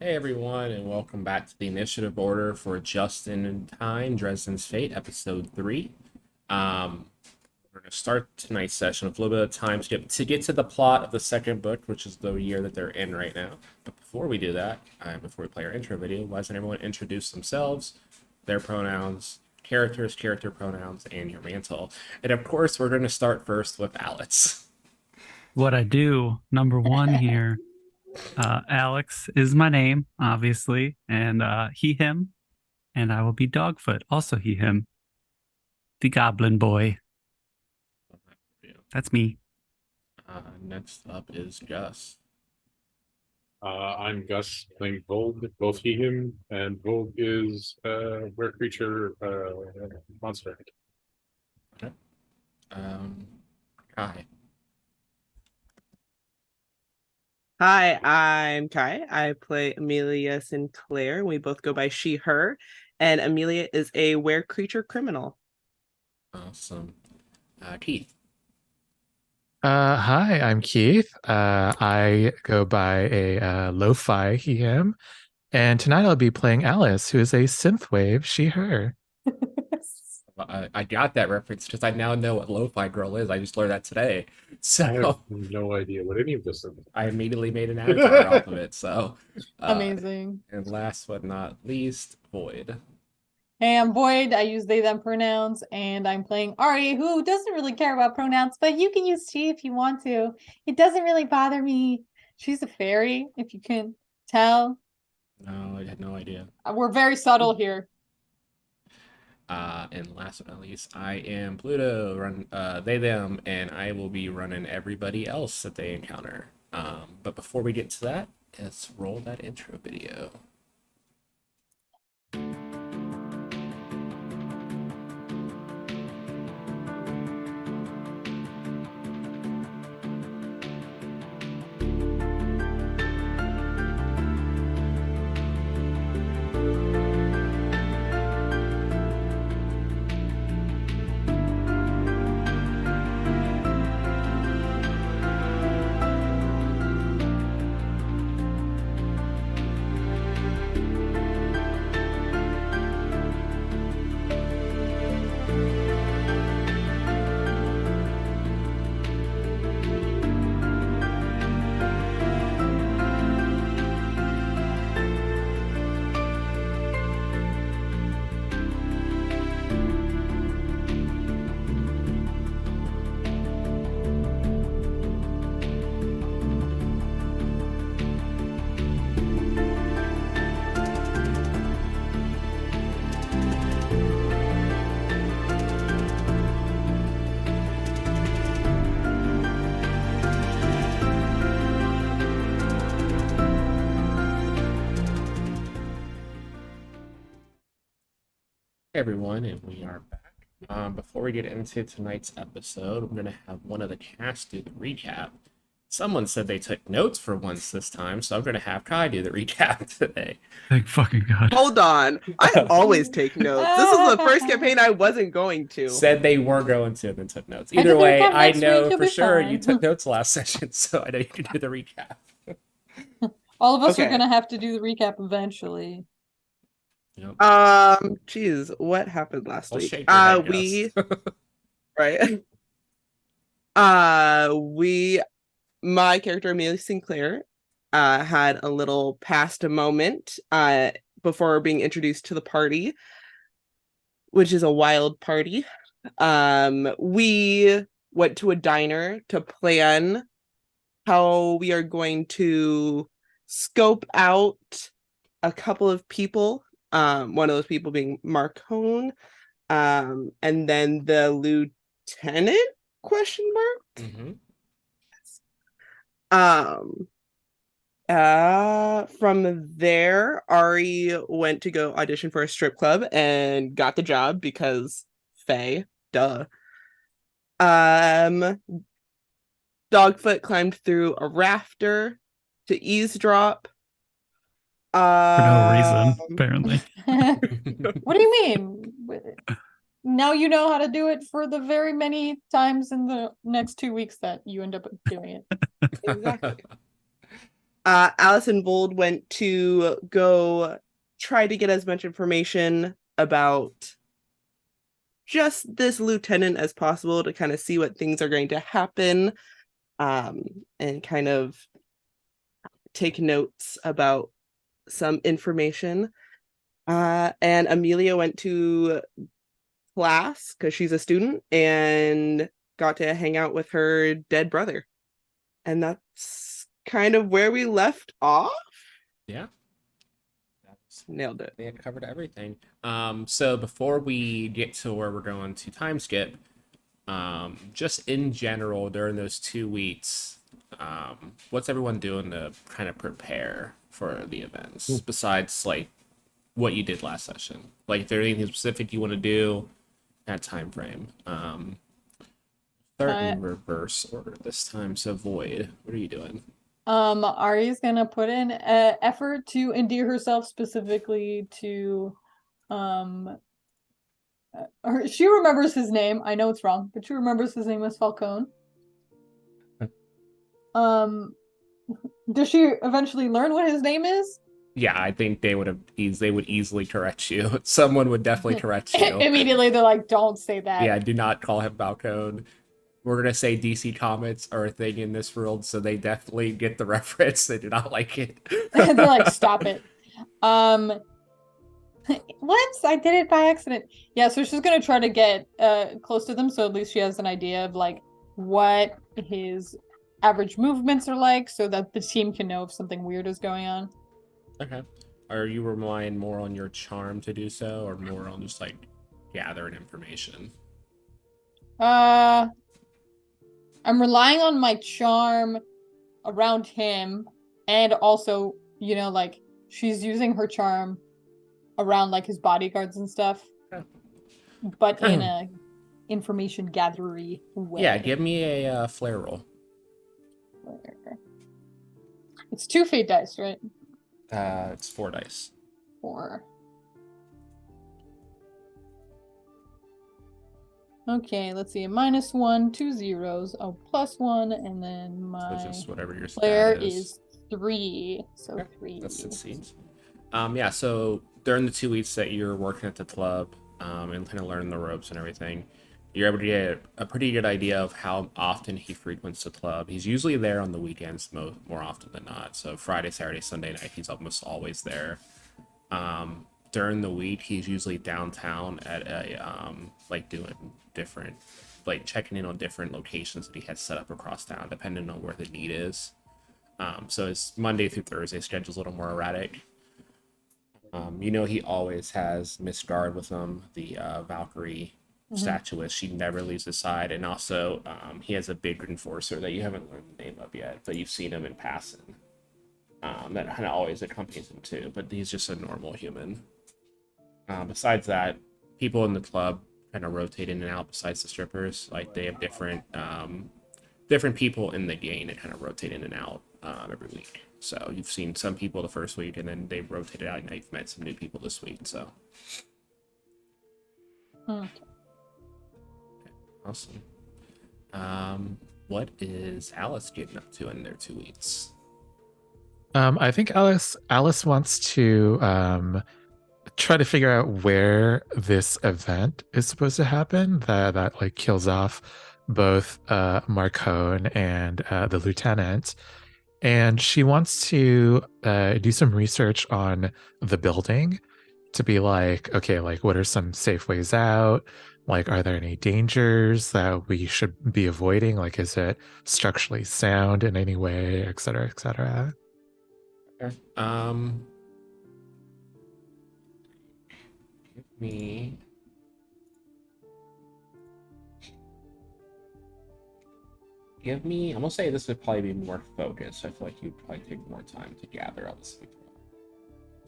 Hey everyone, and welcome back to the initiative order for Just in Time, Dresden's Fate, episode 3. We're going to start tonight's session with a little bit of time to get to the plot of the second book, which is the year that they're in right now. But before we do that, before we play our intro video, why doesn't everyone introduce themselves, their pronouns, characters, character pronouns, and your mantle? And of course, we're going to start first with Alex. What I do, number one here. Alex is my name, obviously, and he, him, and I will be Dogfoot, also he, him, the Goblin Boy. That's me. Next up is Gus. I'm Gus, playing Vold, both he, him, and Vold is were creature monster. Okay. Kai. Hi, I'm Kai. I play Amelia Sinclair. We both go by she, her, and Amelia is a were creature criminal. Awesome. Keith. Hi, I'm Keith. I go by a lo-fi he, him, and tonight I'll be playing Alice, who is a synthwave she, her. I got that reference because I now know what lo-fi girl is. I just learned that today. I So have no idea what any of this is. I immediately made an avatar off of it. So Amazing. And last but not least, Void. Hey, I'm Void. I use they, them pronouns, and I'm playing Ari, who doesn't really care about pronouns, but you can use she if you want to. It doesn't really bother me. She's a fairy, if you can tell. No, I had no idea. We're very subtle here. And last but not least, I am Pluto, run they, them, and I will be running everybody else that they encounter. But before we get to that, let's roll that intro video. Hey everyone, and we are back. Before we get into tonight's episode, I'm going to have one of the cast do the recap. Someone said they took notes for once this time, so I'm going to have Kai do the recap today. Thank fucking God. Hold on. I always take notes. This is the first campaign I wasn't going to. Said they were going to, and then took notes. I Either did the way, recap I next know week, you'll for be sure fine. you took notes last session, so I know you can do the recap. All of us are Okay. going to have to do the recap eventually. Yep. Geez, what happened last I'll week? shake your head, We Gus. right. My character Amelia Sinclair had a little past moment before being introduced to the party, which is a wild party. We went to a diner to plan how we are going to scope out a couple of people. One of those people being Mark Hone, and then the lieutenant question mark. Mhm. From there, Ari went to go audition for a strip club and got the job because Faye, duh. Dogfoot climbed through a rafter to eavesdrop. For no reason, apparently. What do you mean? Now you know how to do it for the very many times in the next 2 weeks that you end up doing it. Exactly. Alice and Vold went to go try to get as much information about just this lieutenant as possible to kind of see what things are going to happen, and kind of take notes about some information. And Amelia went to class because she's a student and got to hang out with her dead brother. And that's kind of where we left off. Yeah. That's Nailed it. They had covered everything. So before we get to where we're going to time skip, just in general during those 2 weeks, what's everyone doing to kind of prepare for the events besides like what you did last session? Like if there's anything specific you want to do, that time frame. Start in reverse order this time. So Void, what are you doing? Ari's gonna put in effort to endear herself specifically to she remembers his name. I know it's wrong, but she remembers his name as Falcone. Does she eventually learn what his name is? Yeah, I think they would easily correct you. Someone would definitely correct you. Immediately they're like, don't say that. Yeah, do not call him Falcone. We're gonna say DC Comics are a thing in this world, so they definitely get the reference. They do not like it. They're like, stop it. Whoops, I did it by accident. Yeah, so she's gonna try to get close to them, so at least she has an idea of like what his average movements are like, so that the team can know if something weird is going on. Okay. Are you relying more on your charm to do so, or more on just like gathering information? I'm relying on my charm around him, and also, you know, like she's using her charm around like his bodyguards and stuff, but in a information gathery way. Yeah, give me a flare roll. It's 2 fate dice, right? It's 4 dice. 4. Okay, let's see. A -1, 2 zeros, a +1, and then my So just whatever your flare stat is 3. So Okay, 3. that succeeds. Yeah, so during the 2 weeks that you're working at the club, and kind of learning the ropes and everything, you're able to get a pretty good idea of how often he frequents the club. He's usually there on the weekends more often than not. So Friday, Saturday, Sunday night, he's almost always there. During the week, he's usually downtown at a like doing different, like checking in on different locations that he has set up across town, depending on where the need is. So his Monday through Thursday schedule's a little more erratic. You know, he always has Miss Guard with him, the Valkyrie statuist. She never leaves his side. And also, he has a big enforcer that you haven't learned the name of yet, but you've seen him in passing. That kind of always accompanies him too, but he's just a normal human. Besides that, people in the club kind of rotate in and out. Besides the strippers, like they have different people in the gang that kind of rotate in and out every week. So you've seen some people the first week, and then they've rotated out, and you've met some new people this week. So Okay. awesome. What is Alice getting up to in their 2 weeks? I think Alice wants to try to figure out where this event is supposed to happen that like kills off both Marcone and the lieutenant. And she wants to do some research on the building to be like, okay, like what are some safe ways out? Like, are there any dangers that we should be avoiding? Like, is it structurally sound in any way, et cetera, et cetera? Okay. Give me. I'm gonna say this would probably be more focused. I feel like you'd probably take more time to gather all this.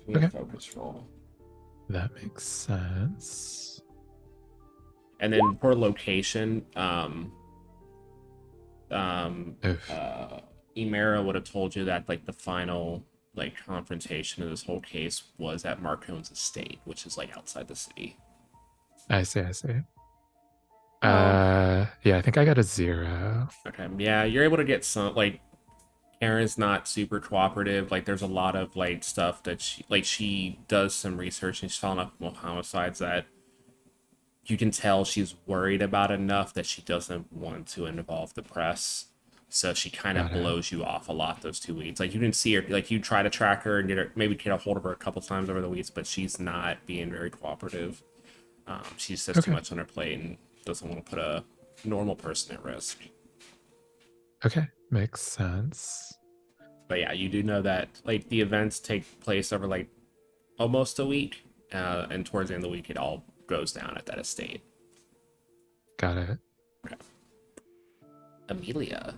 Give me a focus roll. That makes sense. And then for location, Oof. Emera would have told you that like the final like confrontation of this whole case was at Marcone's estate, which is like outside the city. I see. Yeah, I think I got a 0. Okay, yeah, you're able to get some like Erin's not super cooperative. Like, there's a lot of like stuff that she does some research and she's found up more homicides that you can tell she's worried about enough that she doesn't want to involve the press. So she kind of Got it. blows you off a lot those 2 weeks. Like, you can see her, like, you try to track her and get her, maybe get a hold of her a couple times over the weeks, but she's not being very cooperative. She's just too Okay. much on her plate and doesn't want to put a normal person at risk. Okay, makes sense. But yeah, you do know that like the events take place over like almost a week, and towards the end of the week, it all goes down at that estate. Got it. Amelia,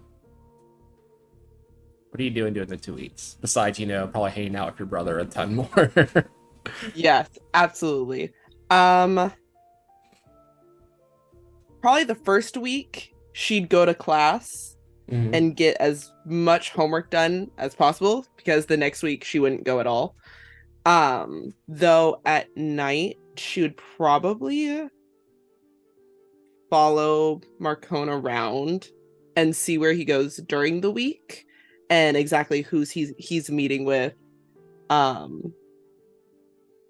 what are you doing during the 2 weeks? Besides, probably hanging out with your brother a ton more. Yes, absolutely. Probably the first week she'd go to class Mhm. and get as much homework done as possible because the next week she wouldn't go at all. Though at night she would probably follow Marcone around and see where he goes during the week and exactly who's he's meeting with, and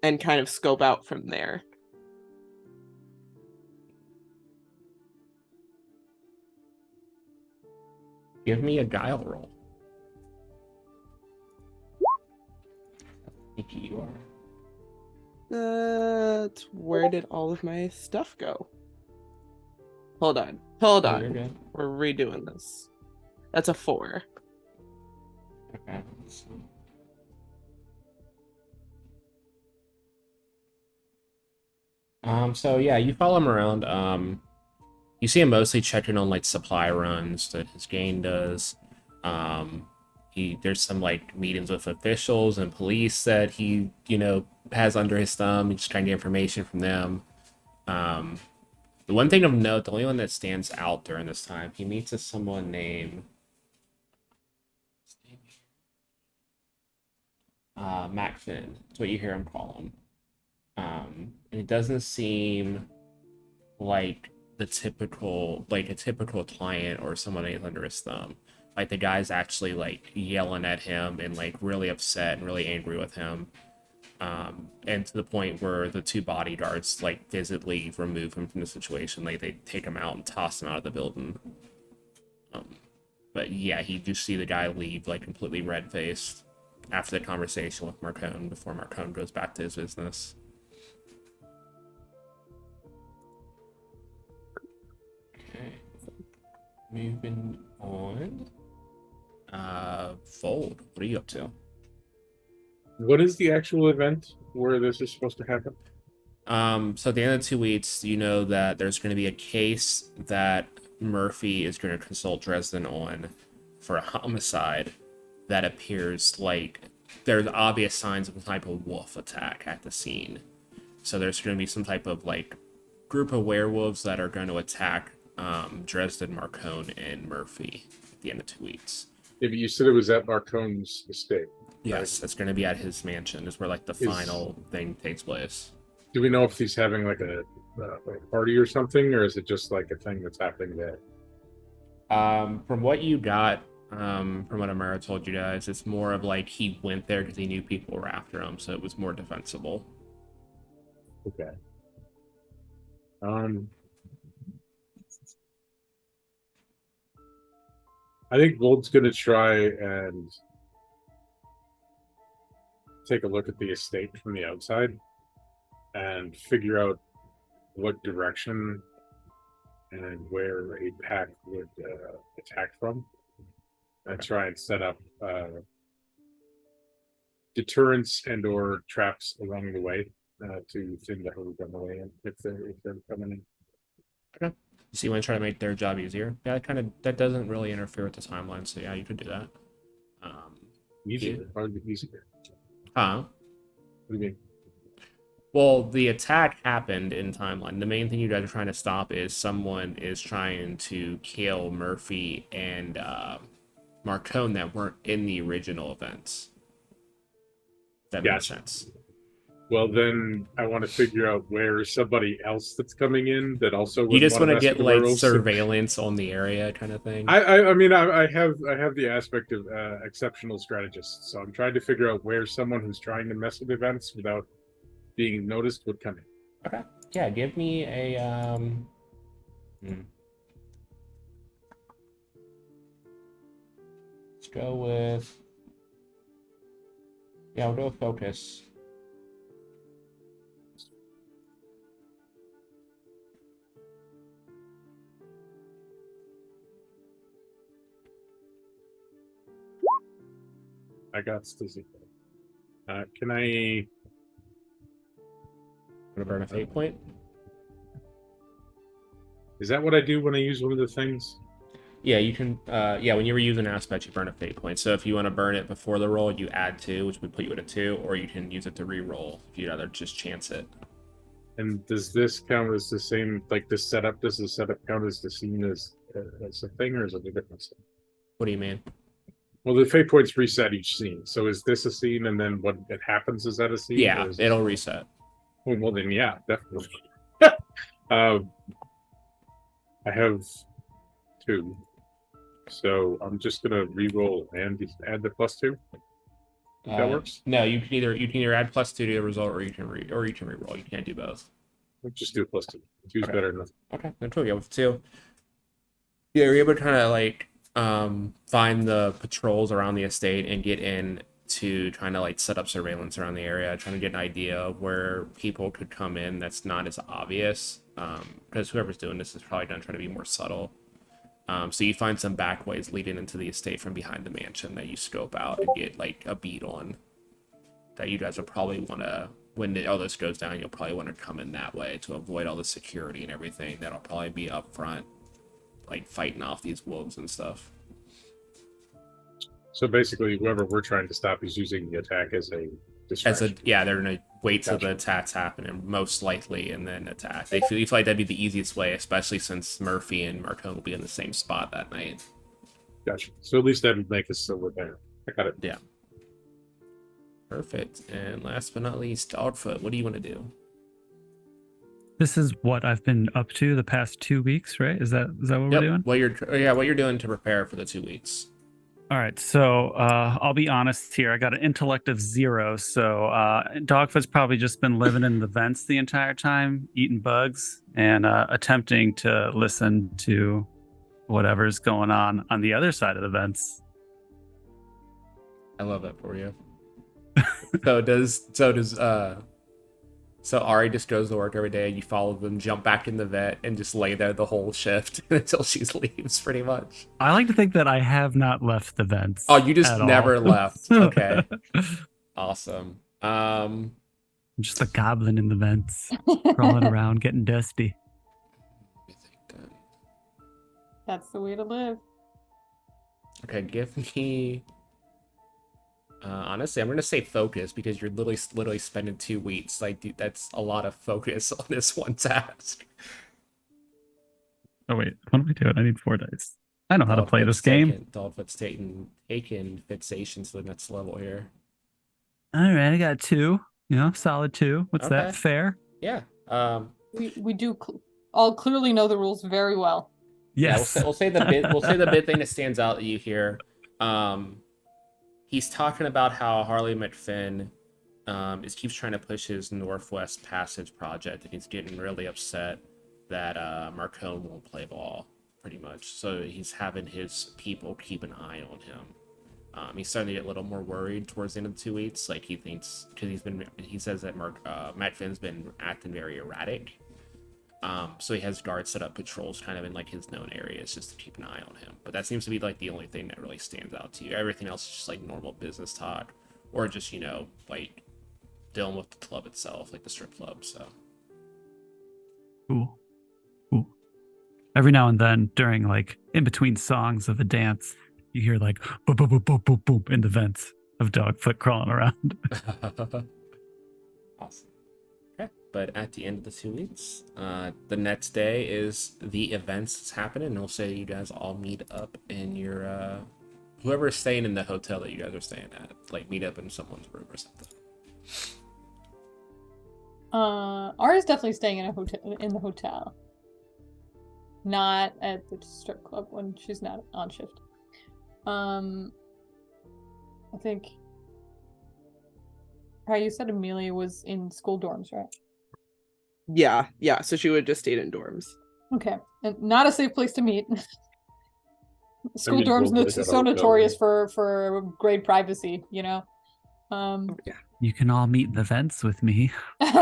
kind of scope out from there. Give me a guile roll. I think you are. Where did all of my stuff go? Hold on. Oh, you're good. We're redoing this. That's a 4. Okay. So, so yeah, you follow him around. You see him mostly checking on like supply runs that his gang does. There's some like meetings with officials and police that he, has under his thumb. He's trying to get information from them. The one thing of note, the only one that stands out during this time, he meets with someone named Mac Finn. That's what you hear him call him. And it doesn't seem like a typical client or someone that's under his thumb. Like the guy's actually like yelling at him and like really upset and really angry with him. And to the point where the 2 bodyguards like physically remove him from the situation. Like they take him out and toss him out of the building. But yeah, you just see the guy leave like completely red faced after the conversation with Marcone before Marcone goes back to his business. Okay. Moving on. Vold, what are you up to? What is the actual event where this is supposed to happen? So at the end of the 2 weeks, you know that there's going to be a case that Murphy is going to consult Dresden on for a homicide that appears like there's obvious signs of a type of wolf attack at the scene. So there's going to be some type of like group of werewolves that are going to attack Dresden, Marcone, and Murphy at the end of 2 weeks. Yeah, but you said it was at Marcone's estate. Yes, it's going to be at his mansion. Is where like the final thing takes place. Do we know if he's having like a party or something, or is it just like a thing that's happening there? From what you got, from what Amara told you guys, it's more of like he went there because he knew people were after him, so it was more defensible. Okay. I think Vold's gonna try and take a look at the estate from the outside and figure out what direction and where a pack would attack from, and try and set up deterrents and or traps along the way to thin the herd on the way in if they're coming in. So you want to try to make their job easier? Yeah, that doesn't really interfere with the timeline, so yeah, you could do that. Easier, probably easier. Huh? What do you mean? Well, the attack happened in timeline. The main thing you guys are trying to stop is someone is trying to kill Murphy and Marcone that weren't in the original events. That makes Gotcha. sense. Well, then I want to figure out where somebody else that's coming in that also You would just want to mess get with the like rules. surveillance on the area kind of thing. I mean, I have the aspect of exceptional strategist, so I'm trying to figure out where someone who's trying to mess with events without being noticed would come in. Okay. Yeah, give me a Let's go with we'll go with focus. I got Stizzy. Can I Gonna burn a fate point. Is that what I do when I use one of the things? Yeah, you can. Yeah, when you were using aspect, you burn a fate point. So if you want to burn it before the roll, you add 2, which would put you at a 2, or you can use it to re-roll if you'd rather just chance it. And does this count as the same, like this setup? Does the setup count as the scene as a thing, or is it a different scene? What do you mean? Well, the fate points reset each scene. So is this a scene, and then what it happens is that a scene? Yeah, or is it'll reset. Well, then yeah, definitely. I have 2, so I'm just gonna re-roll and add the +2. That works. No, you can either add +2 to the result, or you can re-roll. You can't do both. We'll just do a +2. 2's Okay. better than nothing. Okay, then cool. Yeah, with 2. Yeah, you're able to kind of like find the patrols around the estate and get in to trying to like set up surveillance around the area, trying to get an idea of where people could come in that's not as obvious. Because whoever's doing this is probably going to try to be more subtle. So you find some back ways leading into the estate from behind the mansion that you scope out and get like a beat on. That you guys will probably want to, when all this goes down, you'll probably want to come in that way to avoid all the security and everything. That'll probably be up front, like fighting off these wolves and stuff. So basically, whoever we're trying to stop is using the attack as a distraction. They're gonna wait till Gotcha. the attacks happen and most likely and then attack. They feel like that'd be the easiest way, especially since Murphy and Marcone will be in the same spot that night. Gotcha. So at least that would make us so we're there. I got it. Yeah. Perfect. And last but not least, Dogfoot, what do you want to do? This is what I've been up to the past 2 weeks, right? Is that what we're doing? What you're doing to prepare for the 2 weeks. All right, so I'll be honest here. I got an intellect of 0, so Dogfoot's probably just been living in the vents the entire time, eating bugs, and attempting to listen to whatever's going on the other side of the vents. I love that for you. So Ari just goes to work every day and you follow them, jump back in the vet, and just lay there the whole shift until she leaves, pretty much. I like to think that I have not left the vents. Oh, you just at never all. left. Okay. Awesome. I'm just a goblin in the vents, crawling around, getting dusty. That's the way to live. Okay, give me. Honestly, I'm gonna say focus because you're literally spending 2 weeks. Like, dude, that's a lot of focus on this one task. Oh wait, what am I doing? I need 4 dice. I know how to play this game. Dogfoot's taking fixation to the next level here. All right, I got 2. Solid 2. What's Okay. that? Fair? Yeah. We do all clearly know the rules very well. Yes. Yeah, we'll say the big thing that stands out to you here. He's talking about how Harley McFinn keeps trying to push his Northwest Passage project, and he's getting really upset that Marcone won't play ball, pretty much. So he's having his people keep an eye on him. He's starting to get a little more worried towards the end of the 2 weeks. Like, he thinks, because he says that Matt Finn's been acting very erratic. So he has guards set up patrols kind of in like his known areas just to keep an eye on him. But that seems to be like the only thing that really stands out to you. Everything else is just like normal business talk, or just like dealing with the club itself, like the strip club. So Cool. Every now and then, during like in between songs of a dance, you hear like boop boop boop boop boop boop in the vents of Dogfoot crawling around. awesome. Okay, but at the end of the 2 weeks, the next day is the events that's happening. And we'll say you guys all meet up in your whoever's staying in the hotel that you guys are staying at, like meet up in someone's room or something. Ari's definitely staying in the hotel. Not at the strip club when she's not on shift. I think how you said Amelia was in school dorms, right? Yeah. So she would have just stayed in dorms. Okay. And not a safe place to meet. School mean, dorms Vold is at a so hotel, notorious for great privacy, you know? You can all meet in the vents with me.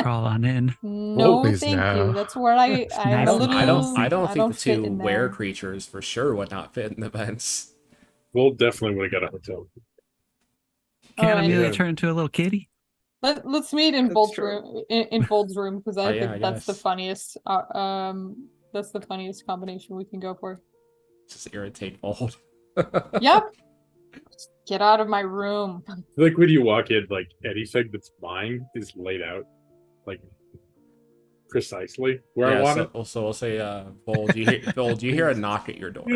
Crawl on in. No, Always thank now. you. That's where I'm Nice a and little. I don't think the fit two in were there. creatures for sure would not fit in the vents. We'll definitely would have got a hotel. Can Alright. Amelia Yeah. turn into a little kitty? Let's meet in That's Vold's true. room. In Vold's room because I Oh, yeah, think that's the yes. funniest. That's the funniest combination we can go for. Just irritate Vold. Yep. Just get out of my room. Like when you walk in, like anything that's mine is laid out, like precisely where I want it. So we'll say, Vold, you hear a knock at your door.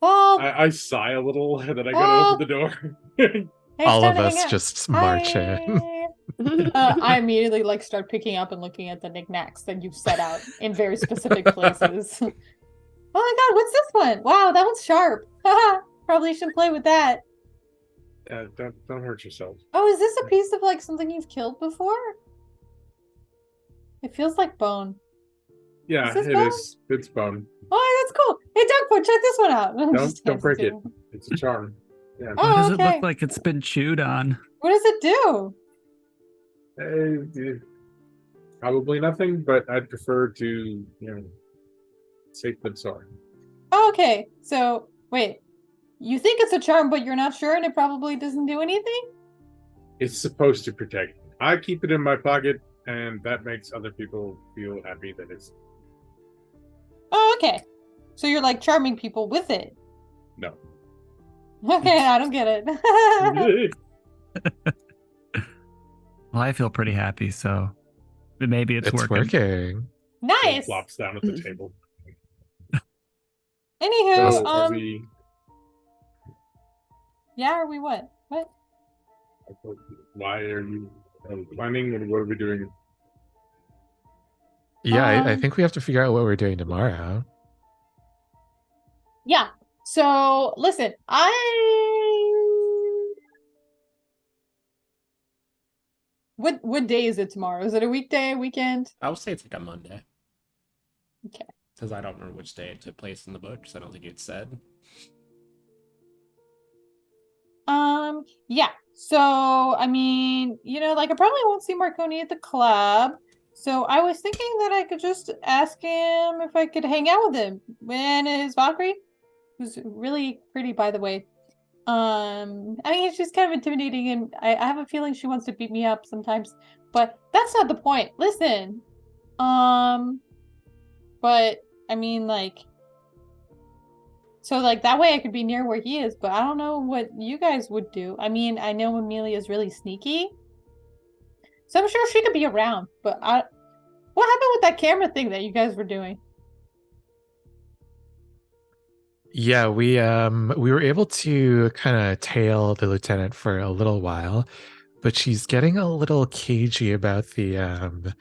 Oh, I sigh a little and then I gotta open the door. hey, it's All time of to hang us out. just march in. Hi. I immediately like start picking up and looking at the knickknacks that you've set out in very specific places. Oh my god, what's this one? Wow, that one's sharp. Probably shouldn't play with that. Don't hurt yourself. Oh, is this a piece of like something you've killed before? It feels like bone. Yeah, Is this it bone? is. It's bone. Oh, that's cool. Hey, Dogfoot, check this one out. Don't break it. It's a charm. Yeah. Oh, Why does it okay. look like it's been chewed on? What does it do? Probably nothing, but I'd prefer to, safe than sorry. Oh, okay. So, wait. You think it's a charm, but you're not sure, and it probably doesn't do anything? It's supposed to protect. I keep it in my pocket, and that makes other people feel happy that it's Oh, okay. So you're like charming people with it. no. Okay, I don't get it. Well, I feel pretty happy, so maybe it's working. Nice. Flops down at the table. Anywho, So are we? yeah, are we what? What? Why are you planning, and what are we doing? Yeah, I Um, think we have to figure out what we're doing tomorrow. Yeah. So listen, what day is it tomorrow? Is it a weekday, weekend? I would say it's like a Monday. Okay. Because I don't remember which day it took place in the book, so I don't think it said. Yeah. So I mean, like I probably won't see Marconi at the club. So I was thinking that I could just ask him if I could hang out with him and his Valkyrie, who's really pretty, by the way. I mean, she's kind of intimidating, and I have a feeling she wants to beat me up sometimes, but that's not the point. Listen, but I mean, like, so like that way I could be near where he is, but I don't know what you guys would do. I mean, I know Amelia's really sneaky, so I'm sure she could be around, but what happened with that camera thing that you guys were doing? Yeah, we were able to kind of tail the lieutenant for a little while, but she's getting a little cagey about the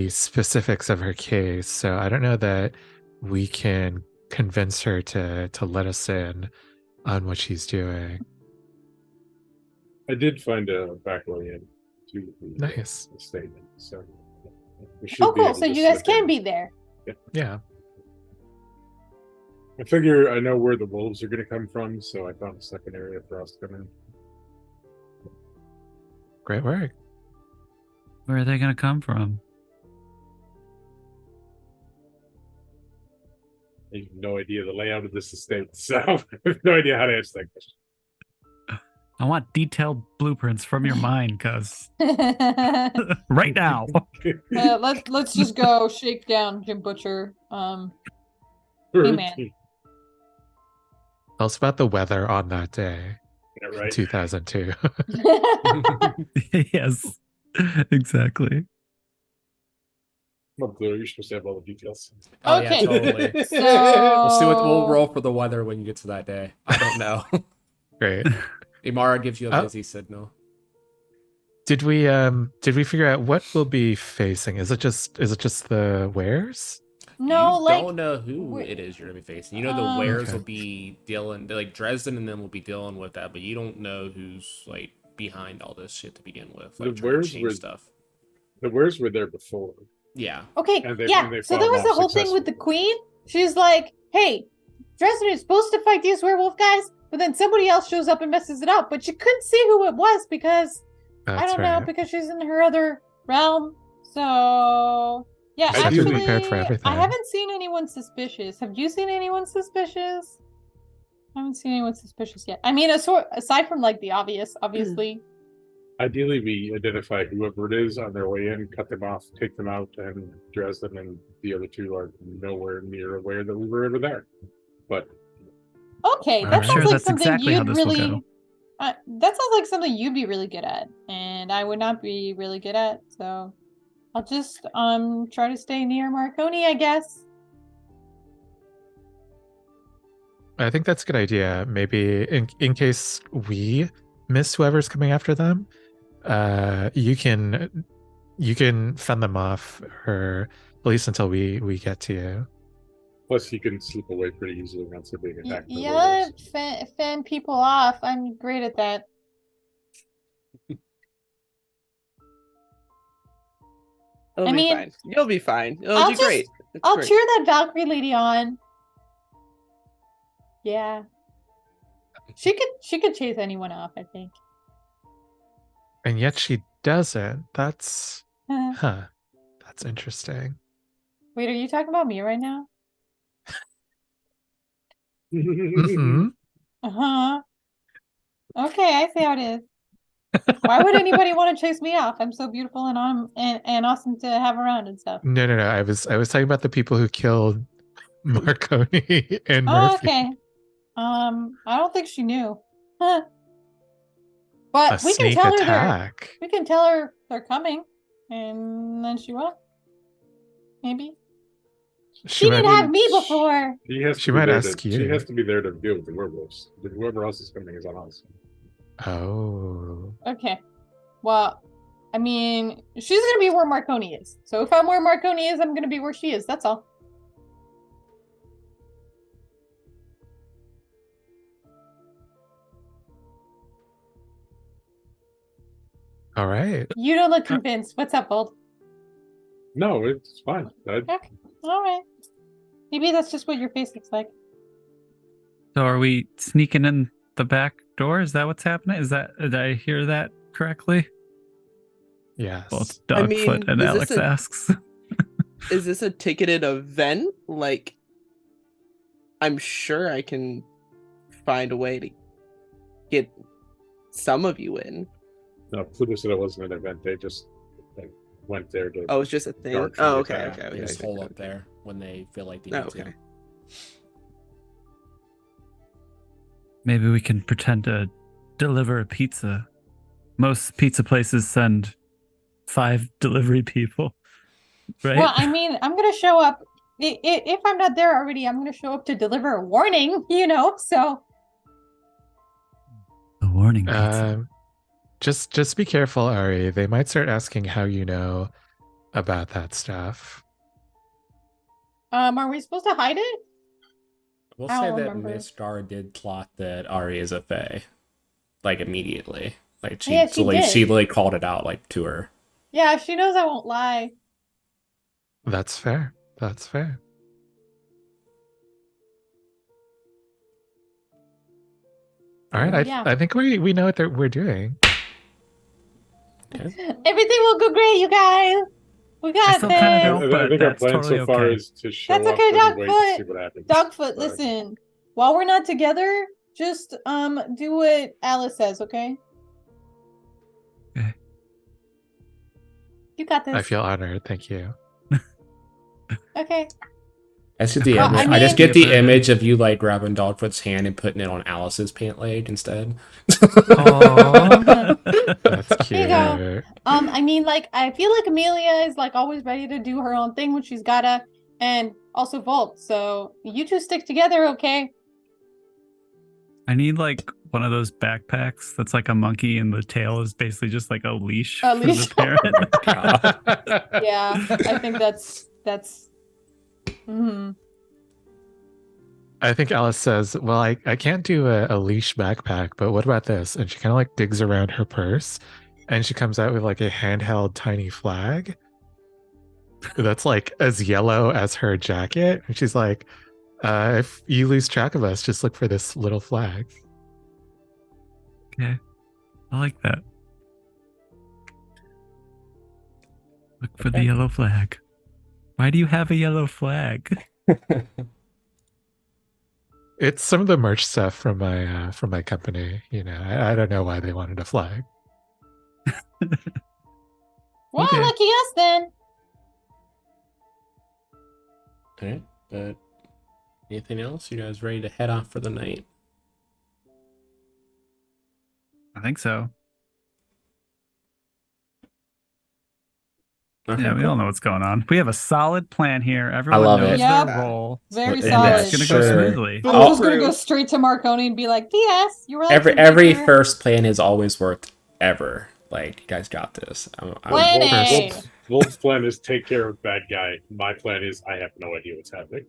specifics of her case. So I don't know that we can convince her to let us in on what she's doing. I did find a back way in to the Nice. statement, so we should Oh, be cool. able So to you guys slip can in. be there. Yeah. I figure I know where the wolves are going to come from, so I found a second area for us to come in. Great work. Where are they going to come from? I have no idea the layout of this estate, so I have no idea how to answer that question. I want detailed blueprints from your mind, cuz right now. Let's just go shake down Jim Butcher. Hey, man. Tell us about the weather on that day, Yeah, right. 2002. Yes, exactly. Well, Blue, you're supposed to have all the details. Oh, Okay. yeah, totally. So We'll roll for the weather when you get to that day. I don't know. Great. Imara gives you a Oh. busy signal. Did we figure out what we'll be facing? Is it just the wares? No, you like don't know who we're- it is you're gonna be facing. You know the wares Okay. will be dealing, like Dresden and them will be dealing with that, but you don't know who's like behind all this shit to begin with, like The trying to wares change were- stuff. The wares were there before. Yeah. okay, And they so there fought was off the whole thing with the successfully. queen. She's like, "Hey, Dresden is supposed to fight these werewolf guys," but then somebody else shows up and messes it up. But she couldn't see who it was because I That's don't know, right. because she's in her other realm. So yeah, Just have to be actually, prepared for I everything. haven't seen anyone suspicious. Have you seen anyone suspicious? I haven't seen anyone suspicious yet. I mean, aside from like the obvious, obviously. Ideally, we identify whoever it is on their way in, cut them off, take them out, and Dresden and the other two are nowhere near aware that we were ever there. But Okay, I'm that sounds sure like that's something exactly how you'd this will really. go. That sounds like something you'd be really good at, and I would not be really good at. So I'll just try to stay near Marconi, I guess. I think that's a good idea. Maybe in case we miss whoever's coming after them, you can fend them off, or at least until we get to you. plus, he can slip away pretty easily once they're being attacked. by Yeah, werewolves. fend people off. I'm great at that. It'll I be mean, fine. You'll be fine. It'll I'll be just- great. It's I'll great. cheer that Valkyrie lady on. Yeah. She could chase anyone off, I think. And yet she doesn't. That's that's interesting. Wait, are you talking about me right now? Hmm. Uh-huh. Okay, I see how it is. Why would anybody want to chase me off? I'm so beautiful and awesome to have around and stuff. No. I was talking about the people who killed Marconi and Oh, Murphy. okay. I don't think she knew. Huh. But A we can sneak tell her attack. we can tell her they're coming, and then she will. Maybe. She might- didn't have me before. He has to She be might there ask to, you. She has to be there to deal with the werewolves. Whoever else is coming is on us. Oh. Okay. Well, I mean, she's gonna be where Marconi is. So if I'm where Marconi is, I'm gonna be where she is. That's all. All right. You don't look convinced. What's up, Vold? No, it's fine. Okay. All right. Maybe that's just what your face looks like. So are we sneaking in the back door? Is that what's happening? Did I hear that correctly? Yes. Both I Dogfoot mean, and is Alex this a- asks. Is this a ticketed event? Like, I'm sure I can find a way to get some of you in. No, Pluto said it wasn't an event. They just like, went there to. Oh, it's just a thing. Dark Oh, Tree okay, attack. okay. They okay, just okay, hold okay. up there when they feel like they Oh, need okay. to. Maybe we can pretend to deliver a pizza. Most pizza places send 5 delivery people, right? Well, I mean, I'm gonna show up. If I'm not there already, I'm gonna show up to deliver a warning. So the warning pizza. Just be careful, Ari. They might start asking how you know about that stuff. are we supposed to hide it? We'll I say don't that remember. Miss Gar did plot that Ari is a fae, like immediately. Like Yeah, she did. she like called it out like to her. Yeah, she knows I won't lie. That's fair. That's fair. All right, Yeah. I think we know what we're doing. Everything will go great, you guys. We got still this. kinda I don't- but think our that's plan totally so far okay. is to show That's up okay, and wait to Dogfoot. see what happens. Dogfoot, But- listen. While we're not together, just do what Alice says, okay? Okay. You got this. I feel honored. Thank you. Okay. I just get the Well, image, I I just mean- get the image of you like grabbing Dogfoot's hand and putting it on Alice's pant leg instead. Aw. That's There cute. you go. I mean, like, I feel like Amelia is like always ready to do her own thing when she's gotta, and also Vold. So you two stick together, okay? I need like one of those backpacks that's like a monkey and the tail is basically just like a leash A for leash. the parent. Yeah, I think that's. Mhm. I think Alice says, well, I can't do a leash backpack, but what about this? And she kind of like digs around her purse and she comes out with like a handheld tiny flag that's like as yellow as her jacket. And she's like, if you lose track of us, just look for this little flag. Okay. I like that. Look for the Okay. yellow flag. Why do you have a yellow flag? It's some of the merch stuff from my company. You know, I don't know why they wanted a flag. Well, Okay. lucky us then. Okay, but anything else? You guys ready to head off for the night? I think so. Okay, Yeah, we cool. all know what's going on. We have a solid plan here. Everyone love knows it. Yep. their role. Very And solid. It's gonna go sure. smoothly. I'm just gonna Foolproof. go straight to Marconi and be like, "P.S. You were Every first plan has always worked ever. Like, you guys got this. I'm Winning. Vold's plan is take care of bad guy. My plan is I have no idea what's happening.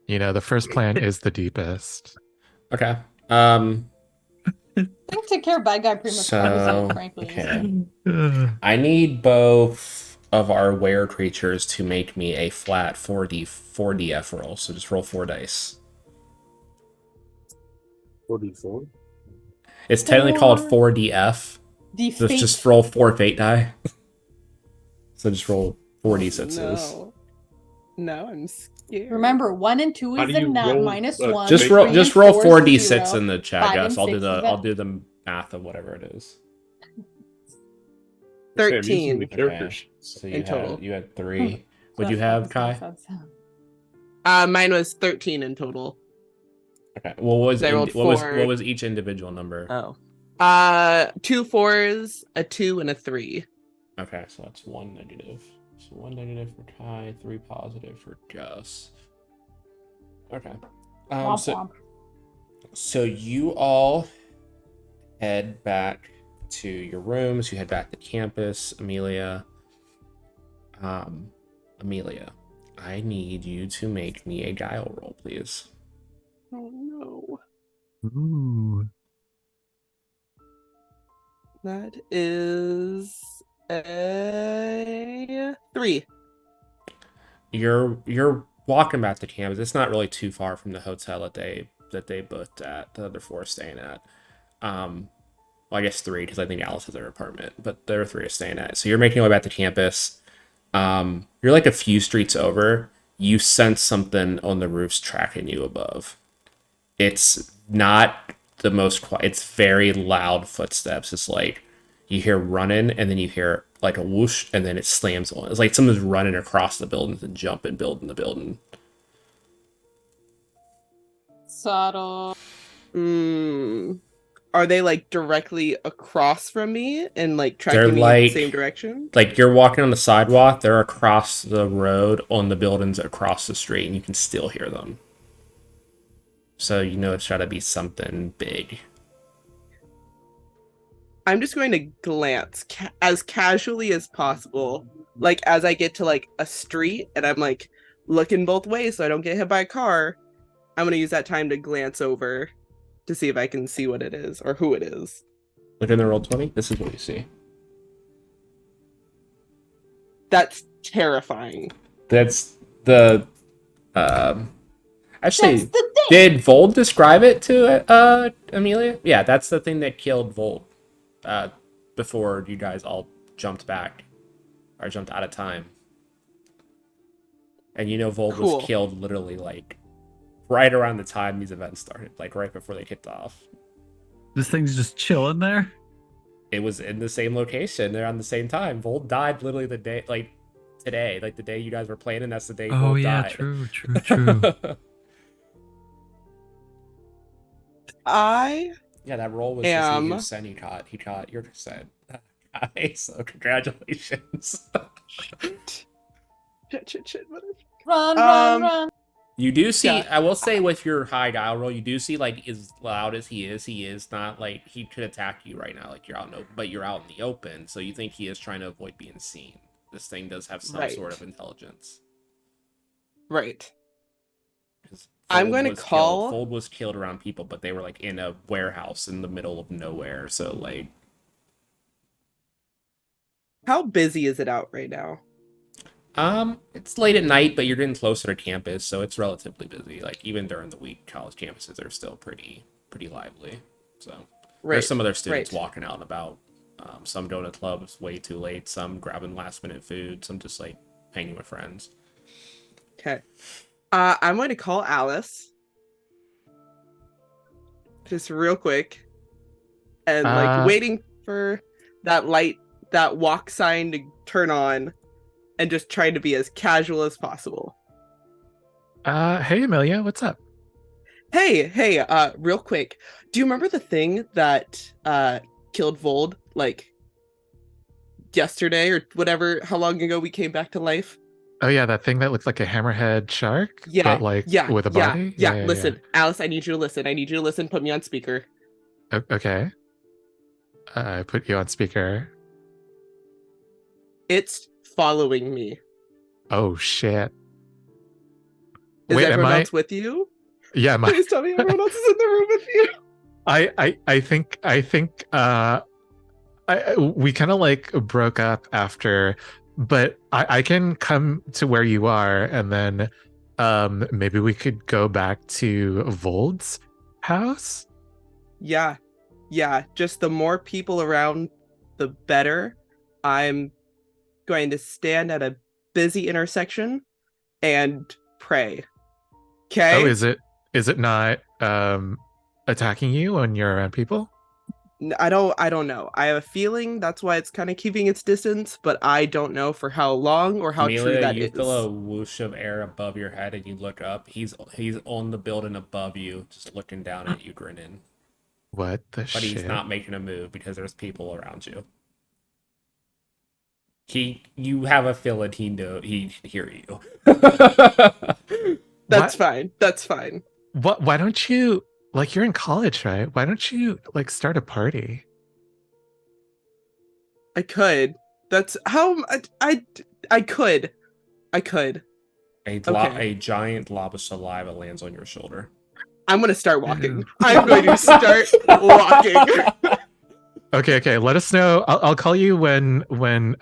You know, the first plan is the deepest. okay. I think take care of bad guy pretty much covers So it, frankly. okay. I need both of our were creatures to make me a flat 4df roll. So just roll 4 dice. 44. It's technically called 4df. The So fate. just roll 4 fate die. So just roll 4d6s. No. No, I'm scared. Remember, 1 and 2 How is do the you nat roll, minus uh, 1. Just Fate roll die? just 3 roll and 4 is 4d6 0. in the chat, 5 guys. and I'll do 6 the is I'll do the math of whatever it is. Sam, using 13. the character Okay. sheets. So In total. you had 3. What'd you have, Kai? Mine was 13 in total. Okay. Well, what was I rolled what 4. was each individual number? Oh. 2 4s, a 2, and a 3. Okay, so that's 1 negative. So 1 negative for Kai, 3 positive for Gus. Okay. So you all head back to your rooms. You head back to campus. Amelia, I need you to make me a guile roll, please. Oh no. Ooh. That is a 3. You're walking back to campus. It's not really too far from the hotel that they booked at. The other 4 are staying at. Well, I guess 3 because I think Alice has their apartment, but the other 3 are staying at. So you're making your way back to campus. You're like a few streets over. You sense something on the roofs tracking you above. It's not the most quiet. It's very loud footsteps. It's like you hear running and then you hear like a whoosh and then it slams on. It's like someone's running across the buildings and jumping building to building. Subtle. Are they like directly across from me and like They're tracking me in the like- same direction? Like you're walking on the sidewalk, they're across the road on the buildings across the street and you can still hear them. So you know it's got to be something big. I'm just going to glance as casually as possible, like as I get to like a street and I'm like looking both ways so I don't get hit by a car. I'm going to use that time to glance over to see if I can see what it is or who it is. Look in the roll 20. This is what you see. That's terrifying. That's the actually That's the thing. did Vold describe it to Amelia? Yeah, that's the thing that killed Vold before you guys all jumped back or jumped out of time. And you know Vold Cool. was killed literally like right around the time these events started, like right before they kicked off. This thing's just chilling there. It was in the same location. They're on the same time. Vold died literally the day, like today, like the day you guys were playing, and that's the day Oh Vold yeah, died. true. I Yeah, that roll was to see whose sen he caught your sen. So congratulations. shit. Run. You do see, Yeah. I will say, with your high dial roll, you do see, like, as loud as he is not like he could attack you right now, like you're out in but you're out in the open, so you think he is trying to avoid being seen. This thing does have some Right. sort of intelligence. Right. 'Cause I'm Vold going to was killed. call. Vold was killed around people, but they were like in a warehouse in the middle of nowhere. So like, How busy is it out right now? it's late at night, but you're getting closer to campus, so it's relatively busy. Like even during the week, college campuses are still pretty lively. So Right. there's some other students right. walking out and about. Some going to clubs way too late. Some grabbing last minute food. Some just like hanging with friends. Okay. I'm going to call Alice. Just real quick. And like waiting for that light, that walk sign to turn on, and just trying to be as casual as possible. Hey Amelia, what's up? Hey, real quick. Do you remember the thing that killed Vold like yesterday or whatever, how long ago we came back to life? Oh yeah, that thing that looks like a hammerhead shark, Yeah, but like with a body. yeah. Listen, Alice, I need you to listen. I need you to listen. Put me on speaker. Okay. I put you on speaker. It's following me. Oh shit. Is Wait, everyone else with you? Yeah, Please tell me everyone else is in the room with you. I think we kind of like broke up after, but I can come to where you are, and then maybe we could go back to Vold's house. Yeah. Just the more people around, the better. I'm going to stand at a busy intersection and pray. Okay? Oh, is it not attacking you when you're around people? I don't know. I have a feeling that's why it's kind of keeping its distance, but I don't know for how long or how true Amelia, that you is. feel a whoosh of air above your head, and you look up. He's on the building above you, just looking down at you, grinning. What the But shit? he's not making a move because there's people around you. You have a feeling he'd hear you. That's fine. That's fine. Why don't you, like, you're in college, right? Why don't you like start a party? I could. That's how I could. A giant glob of saliva lands on your shoulder. I'm gonna start walking. Ew. I'm going to start walking. Okay. Let us know. I'll call you when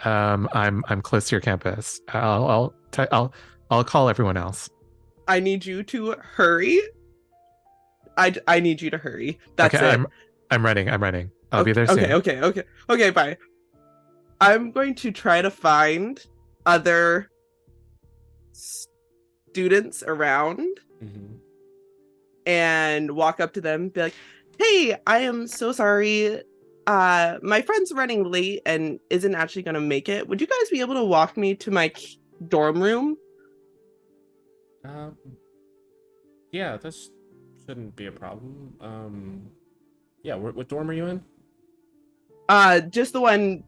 I'm close to your campus. I'll call everyone else. I need you to hurry. I need you to hurry. That's okay, it. I'm running. I'll be there soon. Okay, bye. I'm going to try to find other students around and walk up to them and be like, hey, I am so sorry. My friend's running late and isn't actually going to make it. Would you guys be able to walk me to my dorm room? Yeah, this shouldn't be a problem. Yeah, what dorm are you in? Just the one,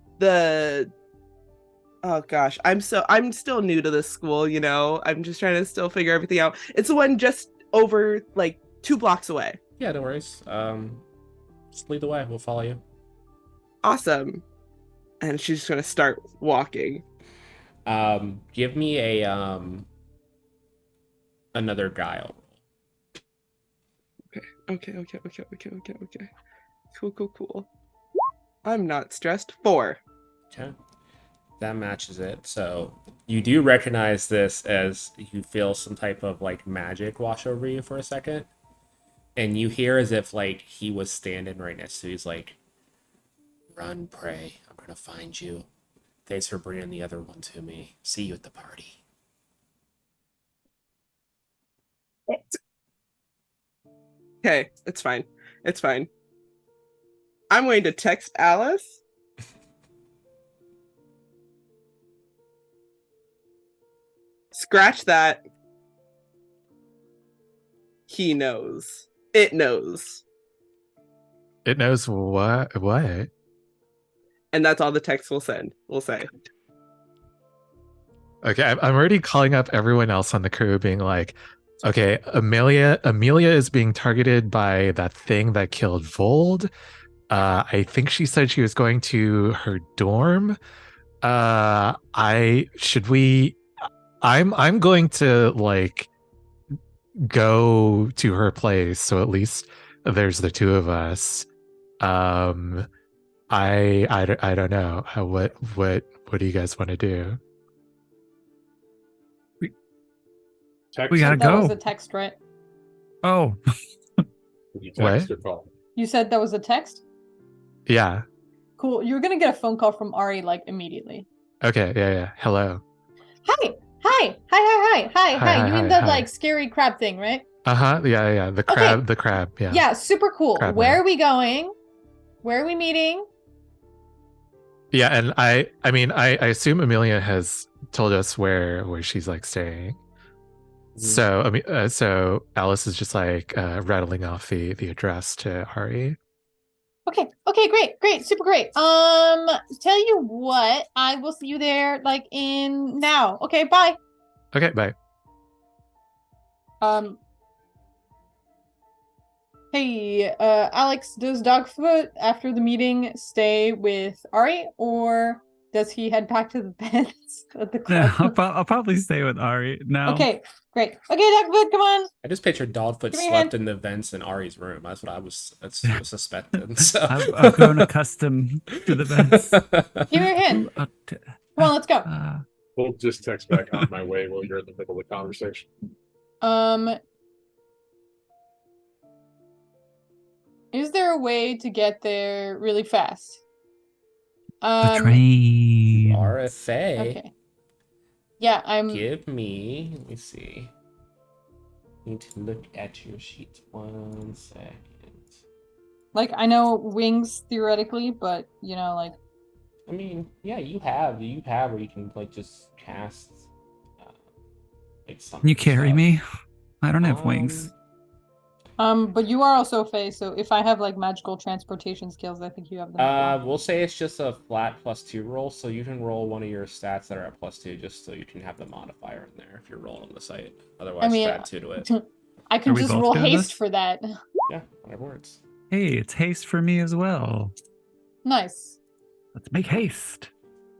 oh gosh, I'm still new to this school, you know. I'm just trying to still figure everything out. It's the one just over like 2 blocks away. Yeah, no worries. Just lead the way. We'll follow you. Awesome. And she's just gonna start walking. Give me a another guile. Okay. Cool. I'm not stressed. 4. Okay. That matches it. So you do recognize this as you feel some type of like magic wash over you for a second. And you hear as if like he was standing right next to you. He's like, run, pray. I'm gonna find you. Thanks for bringing the other one to me. See you at the party. Okay, it's fine. I'm going to text Alice. Scratch that. He knows. It knows. It knows what? And that's all the text will say. Okay, I'm already calling up everyone else on the crew, being like, Okay, Amelia is being targeted by that thing that killed Vold. I think she said she was going to her dorm. I should we I'm going to like go to her place, so at least there's the two of us. I don't know. What do you guys want to do? Text We gotta That was go. a text, right? Oh, You text What? or call? You said that was a text? Yeah. Cool. You're gonna get a phone call from Ari like immediately. Okay. Yeah. Hello. Hi. Hi. You mean the Hi. like scary crab thing, right? Yeah. The crab. Okay. The crab. Yeah. Yeah, super cool. Crab Where man. are we going? Where are we meeting? Yeah. And I mean, I assume Amelia has told us where she's like staying. So I mean, so Alice is just like rattling off the address to Ari. Okay, great, super great. Tell you what, I will see you there like in now. Okay, bye. Okay. Bye. Hey, Alex, does Dogfoot after the meeting stay with Ari, or does he head back to the beds at the yeah. club? I'll probably stay with Ari now. Okay, great. Okay, Dogfoot, come on. I just pictured Dogfoot Give me a slept hand. in the vents in Ari's room. That's what I was suspecting. So I've grown accustomed to the vents. Give me your hand. Uh, Come on, let's go. We'll just text back on my way while you're in the middle of the conversation. Is there a way to get there really fast? The train. RFA. Okay. Yeah, Give me. Let me see. Need to look at your sheet 1 second. like I know wings theoretically, but you know, like I mean, yeah, you have where you can like just cast like something. Can you carry stuff. me? I don't have wings. but you are also Fae, so if I have like magical transportation skills, I think you have them. as well. We'll say it's just a flat +2 roll, so you can roll one of your stats that are at +2, just so you can have the modifier in there if you're rolling on the site. Otherwise, I mean, add 2 to it. I can Are we just both roll doing haste this? for that. Yeah, whatever works. Hey, it's haste for me as well. Nice. Let's make haste.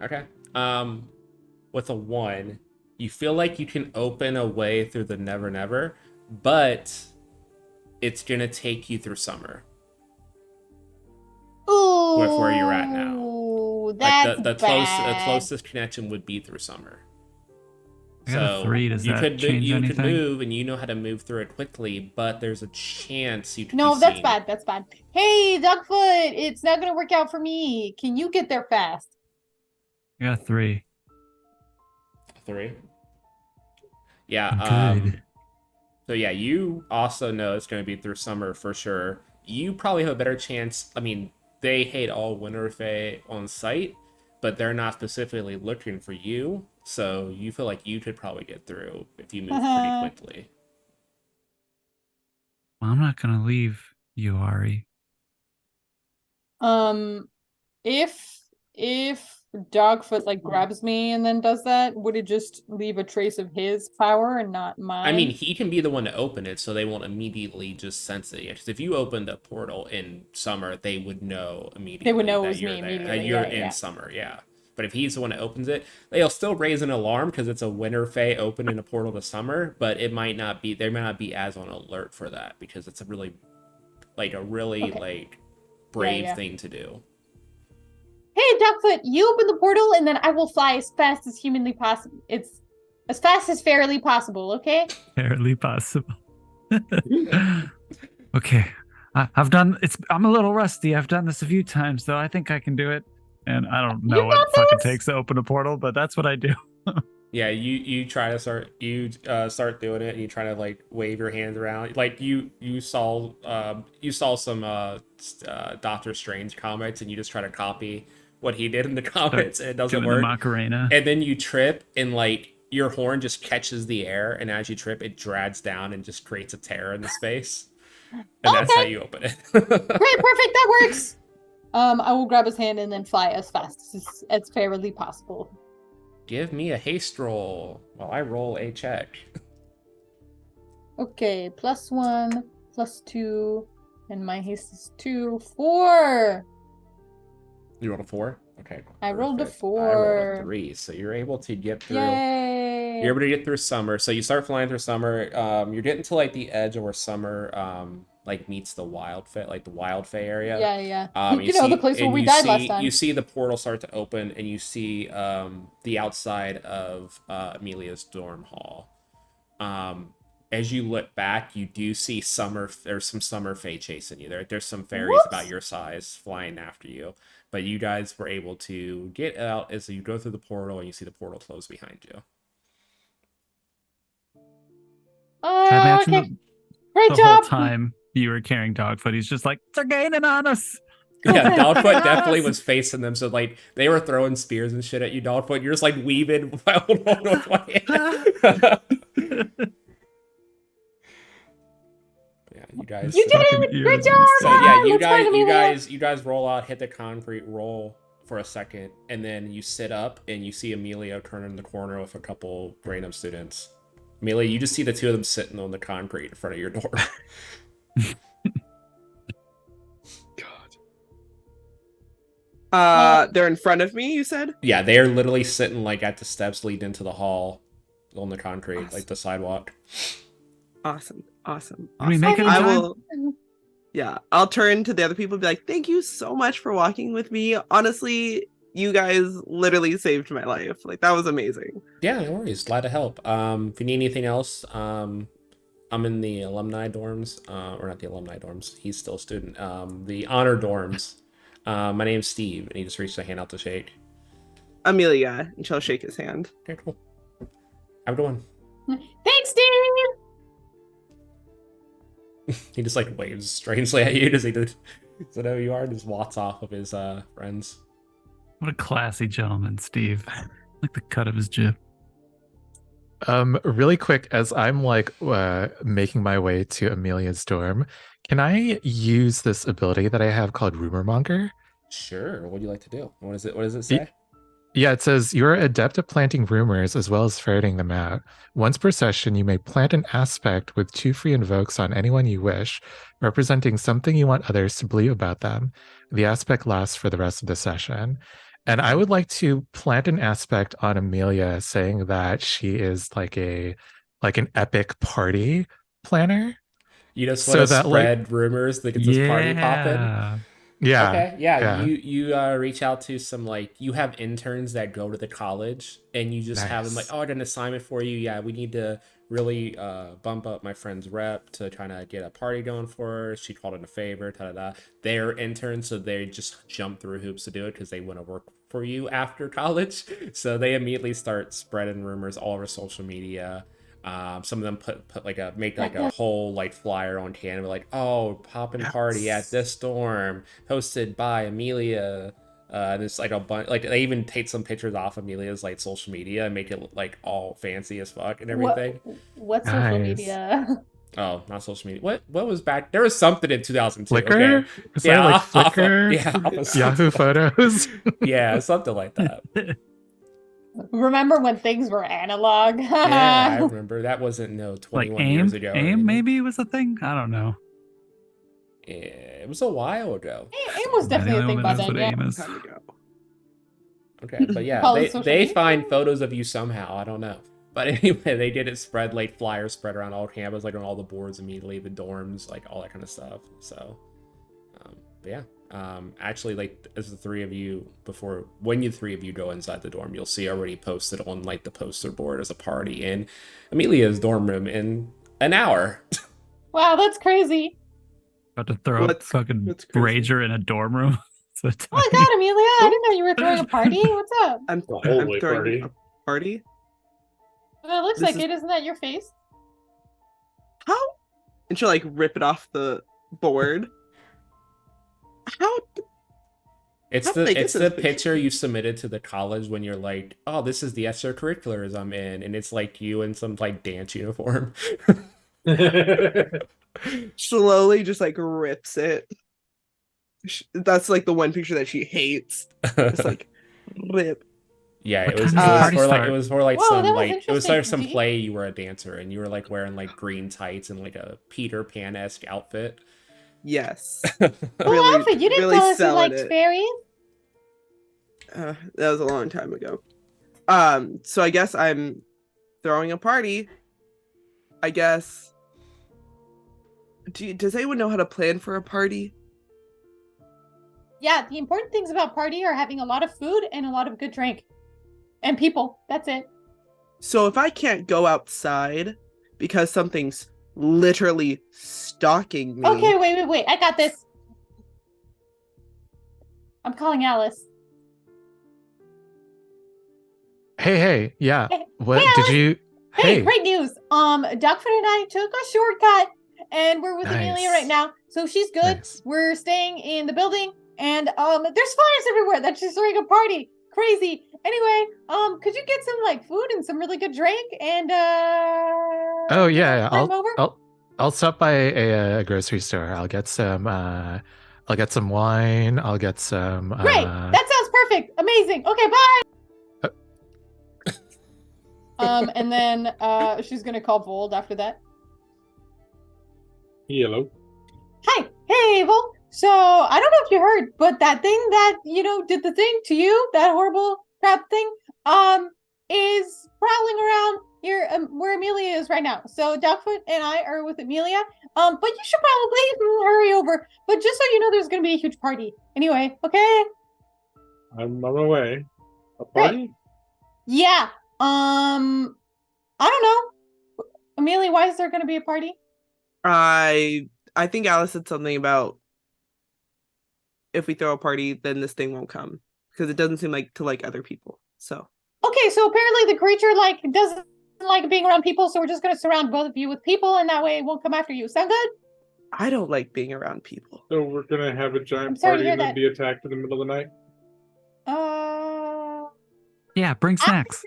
Okay. With a 1, you feel like you can open a way through the Never Never, but it's gonna take you through summer. Ooh, With where you're at now. That's Like the bad. closest connection would be through summer. I got a 3. Does you that could change you anything? could move, and you know how to move through it quickly, but there's a chance you could. No, be that's seen. bad. That's bad. Hey, Dogfoot, it's not gonna work out for me. Can you get there fast? I got a 3. 3. Yeah. I'm good. So yeah, you also know it's going to be through summer for sure. You probably have a better chance. I mean, they hate all Winter Fae on site, but they're not specifically looking for you. So you feel like you could probably get through if you move pretty quickly. Well, I'm not gonna leave you, Ari. If Dogfoot like grabs me and then does that, would it just leave a trace of his power and not mine? I mean, he can be the one to open it, so they won't immediately just sense it. Because if you opened a portal in summer, they would know immediately. They would know it that was you're me there, immediately, that you're yeah, in yeah. summer, yeah. But if he's the one that opens it, they'll still raise an alarm because it's a Winter Fae opening a portal to summer. But it might not be. They might not be as on alert for that because it's a really Okay. brave yeah. thing to do. Hey, Dogfoot, you open the portal and then I will fly as fast as humanly possible. It's as fast as fairly possible, okay? Barely possible. Okay. I've done it's I'm a little rusty. I've done this a few times, though. I think I can do it. And I don't know You what got it fucking this? takes to open a portal, but that's what I do. Yeah, you try to start doing it, and you try to like wave your hands around. Like you saw some Doctor Strange comics, and you just try to copy what he did in the comics, and it doesn't Doing work. the Macarena. And then you trip, and like your horn just catches the air, and as you trip, it drags down and just creates a tear in the space. And that's how you open it. Great, perfect, that works. I will grab his hand and then fly as fast as fairly possible. Give me a haste roll while I roll a check. Okay, +1, +2, and my haste is 2, 4. You rolled a 4? Okay. I rolled a perfect. I rolled a 4. 3. So you're able to get through. Yay! You're able to get through summer. So you start flying through summer. You're getting to like the edge of where summer like meets the wild like the wild Fey area. Yeah, yeah. You know, see, the place where and we you died see, last time. You see the portal start to open, and you see the outside of Amelia's dorm hall. As you look back, you do see there's some summer Fey chasing you. There's some fairies Whoops. about your size flying after you. But you guys were able to get out as you go through the portal, and you see the portal close behind you. I imagine Okay. the Great whole job. time you were carrying Dogfoot, he's just like, they're gaining on us. Yeah, Dogfoot definitely Yes. was facing them, so like they were throwing spears and shit at you, Dogfoot. You're just like weaving while holding on with one hand. Yeah, you guys. You did Fucking it! ears Great and job! So yeah, Let's find Amelia. you guys roll out, hit the concrete, roll for a second, and then you sit up and you see Amelia turning the corner with a couple random students. Amelia, you just see the two of them sitting on the concrete in front of your door. They're in front of me, you said? Yeah, they are literally sitting like at the steps leading into the hall on the concrete, Awesome. like the sidewalk. Awesome. Awesome. Did we awesome. make it in I time? will. Yeah, I'll turn to the other people and be like, thank you so much for walking with me. Honestly, you guys literally saved my life. Like, that was amazing. Yeah, no worries. Glad to help. If you need anything else, I'm in the alumni dorms, or not the alumni dorms. He's still a student. The honor dorms. My name's Steve, and he just reached a hand out to shake. Amelia, and she'll shake his hand. Okay, cool. Have a good one. Thanks, Steve. He just like waves strangely at you. Does he? Does it know who you are? Just walks off with his friends. What a classy gentleman, Steve. Like the cut of his jib. Really quick, as I'm like making my way to Amelia's dorm, can I use this ability that I have called Rumor Monger? Sure. What do you like to do? What is it? What does it say? Yeah, it says you're adept at planting rumors as well as ferreting them out. Once per session, you may plant an aspect with 2 free invokes on anyone you wish, representing something you want others to believe about them. The aspect lasts for the rest of the session. And I would like to plant an aspect on Amelia saying that she is like an epic party planner. You just So want to that, spread rumors that gets this party popping. Yeah. Okay. Yeah. Yeah. You reach out to some like you have interns that go to the college, and you just have them like, Nice. oh, I got an assignment for you. Yeah, we need to really bump up my friend's rep to kind of get a party going for her. She called in a favor. Da da da. They're interns, so they just jump through hoops to do it because they want to work for you after college. So they immediately start spreading rumors all over social media. Some of them put like make like a whole like flyer on Canva, like, oh, poppin' party at this dorm hosted by Amelia. And it's like a bunch, like they even take some pictures off Amelia's like social media and make it look like all fancy as fuck and everything. What social Nice. media? Oh, not social media. What was back? There was something in 2002. Flickr? Okay. Is Yeah, that like off of- Flickr? yeah, off of Yahoo Photos? Yeah, something like that. Remember when things were analog? Yeah, I remember that wasn't Like 21 years AIM? ago. or AIM anything. maybe was a thing? I don't know. Yeah, it was a while ago. It was definitely a Anyone thing that by knows then, what yeah. AIM is. Time to go. Okay, but yeah, Call it they social they media? find photos of you somehow. I don't know, but anyway, they did it spread like flyers spread around all campus, like on all the boards immediately, the dorms, like all that kind of stuff. So, but yeah, actually, like as the three of you when you three of you go inside the dorm, you'll see already posted on like the poster board as a party in Amelia's dorm room in an hour. Wow, that's crazy. About to throw a What's- fucking what's crazy? rager in a dorm room. Oh my god, Amelia, I didn't know you were throwing a party. What's up? I'm The holy throwing party. a party. It looks This like is- it. Isn't that your face? How? And she'll like rip it off the board. How? It's How big it's is the this picture you submitted to the college when you're like, oh, this is the extracurriculars I'm in, and it's like you in some like dance uniform. Slowly just like rips it. That's like the one picture that she hates. It's like rip. Yeah, What it was time it does the was party for like start? it was for like Whoa, some that was like it was like some interesting. play you were a dancer and you were like wearing like green tights and like a Peter Pan-esque outfit. Yes. Cool Really, outfit. You didn't really tell us you selling liked it. fairies. That was a long time ago. So I guess I'm throwing a party. I guess. Does anyone know how to plan for a party? Yeah, the important things about party are having a lot of food and a lot of good drink. And people. That's it. So if I can't go outside because something's literally stalking me. Okay, wait. I got this. I'm calling Alice. Hey, yeah. Hey, What hey, did Alice. you? Hey, great news. Dogfoot and I took a shortcut and we're with Amelia right Nice. now. So she's good. Nice. We're staying in the building and there's flyers everywhere that she's throwing a party. Crazy. Anyway, could you get some like food and some really good drink and Oh yeah, bring 'em over? I'll stop by a grocery store. I'll get some wine. I'll get some. Great. That sounds perfect. Amazing. Okay, bye. And then she's gonna call Vold after that. Hello. Hi, hey, Vold. So I don't know if you heard, but that thing that did the thing to you, that horrible crap thing, is prowling around here where Amelia is right now. So Dogfoot and I are with Amelia. But you should probably hurry over. But just so you know, there's gonna be a huge party. Anyway, okay? I'm on my way. A Great. party? Yeah. I don't know. Amelia, why is there gonna be a party? I think Alice said something about if we throw a party, then this thing won't come because it doesn't seem like to like other people. So okay, so apparently the creature doesn't like being around people, so we're just gonna surround both of you with people, and that way it won't come after you. Sound good? I don't like being around people. So we're gonna have a I'm giant sorry to party hear and then that. be attacked in the middle of the night? Yeah, bring snacks.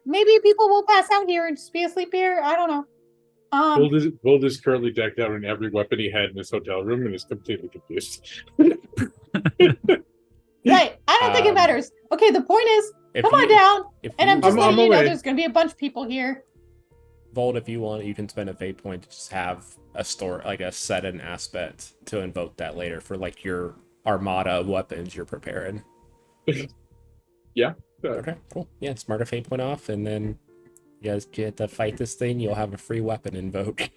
Maybe people will pass out here and just be asleep here. I don't know. Vold is currently decked out in every weapon he had in his hotel room and is completely confused. Right. I don't think it matters. Okay, the point is, come on down, and I'm just letting you know there's gonna be a bunch of people here. Vold, if you want, you can spend a fate point to just have a store like a set and aspect to invoke that later for like your armada of weapons you're preparing. Yeah. Okay, cool. Yeah, smart a fate point off, and then you guys get to fight this thing. You'll have a free weapon invoke.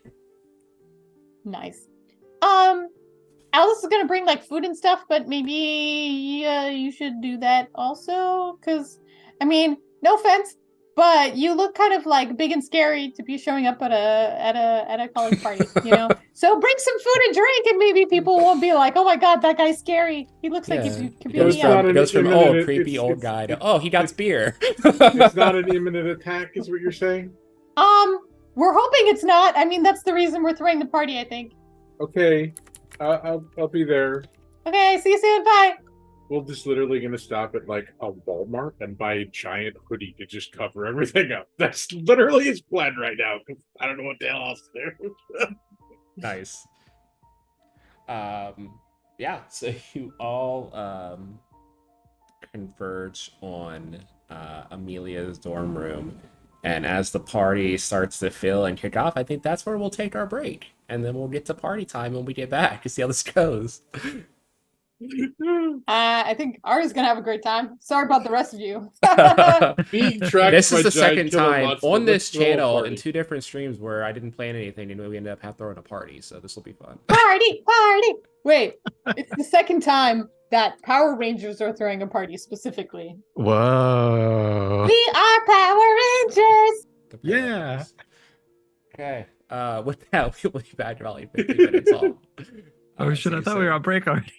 Nice. Alice is gonna bring like food and stuff, but maybe you should do that also, because I mean, no offense, but you look kind of like big and scary to be showing up at a college party, you know. So bring some food and drink, and maybe people won't be like, "Oh my god, that guy's scary. He looks like he could be It goes from imminent- creepy it's- old it's- guy to it's- he got spear. It's not an imminent attack, is what you're saying? We're hoping it's not. I mean, that's the reason we're throwing the party, I think. Okay, I'll be there. Okay, see you soon. Bye. We're just literally gonna stop at like a Walmart and buy a giant hoodie to just cover everything up. That's literally his plan right now. I don't know what the hell else to do. Nice. Yeah, so you all converge on Amelia's dorm room, and as the party starts to fill and kick off, I think that's where we'll take our break, and then we'll get to party time when we get back to see how this goes. I think Ari's gonna have a great time. Sorry about the rest of you. This is the second time on this Let's throw a channel party. in 2 different streams where I didn't plan anything and we ended up throwing a party, so this will be fun. Party. Wait, it's the second time that Power Rangers are throwing a party specifically. Whoa. We are Power Rangers. Yeah. Okay. With that, we will be back in about 50 minutes all. Oh shit! I thought we were on break already.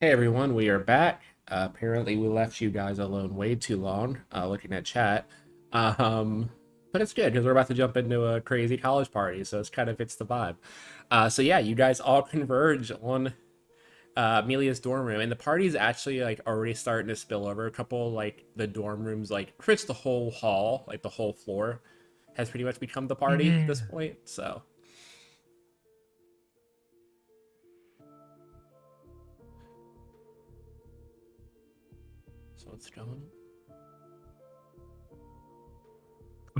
Hey everyone, we are back. Apparently, we left you guys alone way too long, looking at chat. But it's good because we're about to jump into a crazy college party, so it's kind of fits the vibe. So yeah, you guys all converge on Amelia's dorm room, and the party's actually like already starting to spill over. A couple like the dorm rooms, like pretty much the whole hall, like the whole floor, has pretty much become the party at this point. So. So what's going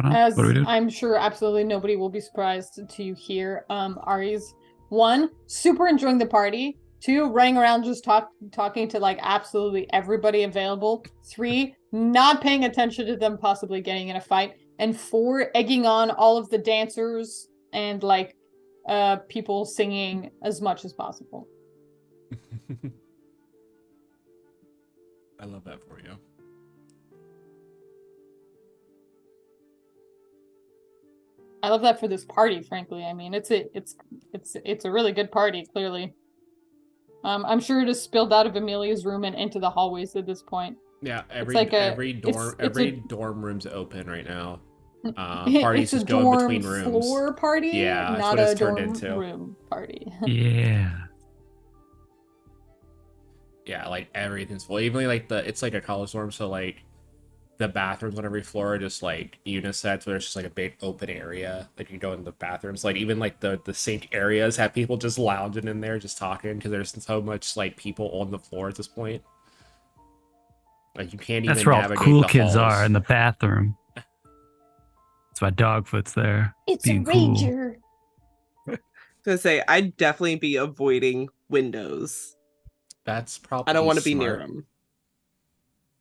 on? As What are we doing? I'm sure absolutely nobody will be surprised to hear, Ari's one, super enjoying the party. Two, running around just talking to like absolutely everybody available. Three, not paying attention to them possibly getting in a fight. And four, egging on all of the dancers and like people singing as much as possible. I love that for you. I love that for this party, frankly. I mean, it's a really good party, clearly. I'm sure it has spilled out of Amelia's room and into the hallways at this point. Yeah, every like every dorm room's open right now. Parties It's a just going dorm between rooms. floor party, Yeah, that's not what it's a turned dorm into. room party. Yeah. Yeah, like everything's full. Even like it's like a college dorm, so like the bathrooms on every floor are just like unisex, where it's just like a big open area. Like you go in the bathrooms, like even like the sink areas have people just lounging in there, just talking because there's so much like people on the floor at this point. Like you can't That's even where all the navigate cool the kids halls. are in the bathroom. That's why Dogfoot's there. It's being a cool. rager. To say, I'd definitely be avoiding windows. That's probably I don't want to be near smart.